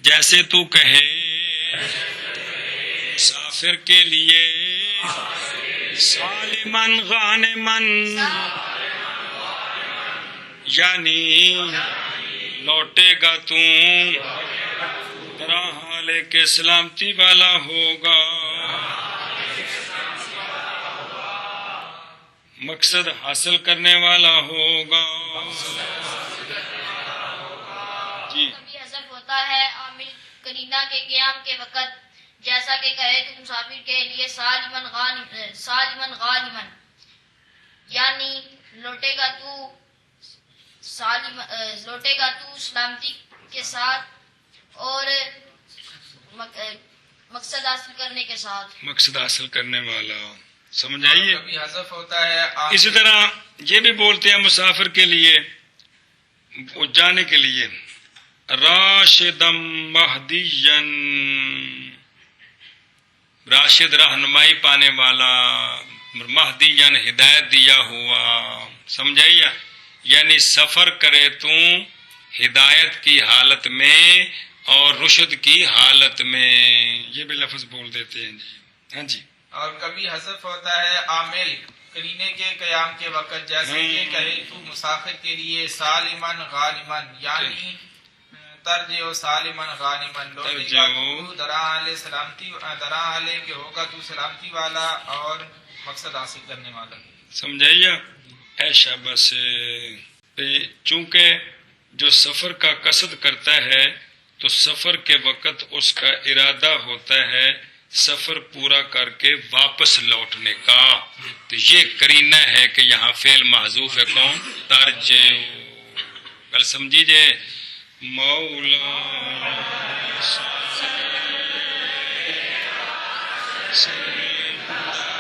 Speaker 1: جیسے تو کہے مسافر کے لیے سالمن غانمن، یعنی لوٹے گا تو طرح حال کے سلامتی والا ہوگا، مقصد حاصل کرنے والا ہوگا. جی
Speaker 4: حذف ہوتا ہے عامل قرینہ کے قیام کے وقت، جیسا کہ کہے تو مسافر کے لیے سالمن غانمن، یعنی لوٹے گا تو سلامتی کے ساتھ اور مقصد حاصل کرنے کے ساتھ.
Speaker 1: مقصد حاصل کرنے والا. سمجھ آئیے؟
Speaker 5: کبھی حذف ہوتا ہے.
Speaker 1: اسی طرح یہ بھی بولتے ہیں مسافر کے لیے جانے کے لیے راشدم مہدین، راشد رہنمائی پانے والا، مہدین ہدایت دیا ہوا. سمجھائیے؟ یعنی سفر کرے تو ہدایت کی حالت میں اور رشد کی حالت میں. یہ بھی لفظ بول دیتے ہیں جی. ہاں جی.
Speaker 5: اور کبھی حذف ہوتا ہے عامل قرینے کے قیام کے وقت، جیسے کہ کہے تو مسافر کے لیے سالمن غانمن، یعنی ترجع سالما غانما لوٹے گا تو درا علیہ کہ ہوگا تو سلامتی والا اور مقصد حاصل کرنے والا.
Speaker 1: سمجھائیے ایشا بس چونکہ جو سفر کا قصد کرتا ہے تو سفر کے وقت اس کا ارادہ ہوتا ہے سفر پورا کر کے واپس لوٹنے کا، تو یہ قرینہ ہے کہ یہاں فعل محذوف ہے کون؟ ترجع. کل سمجھیجئے مولا صلی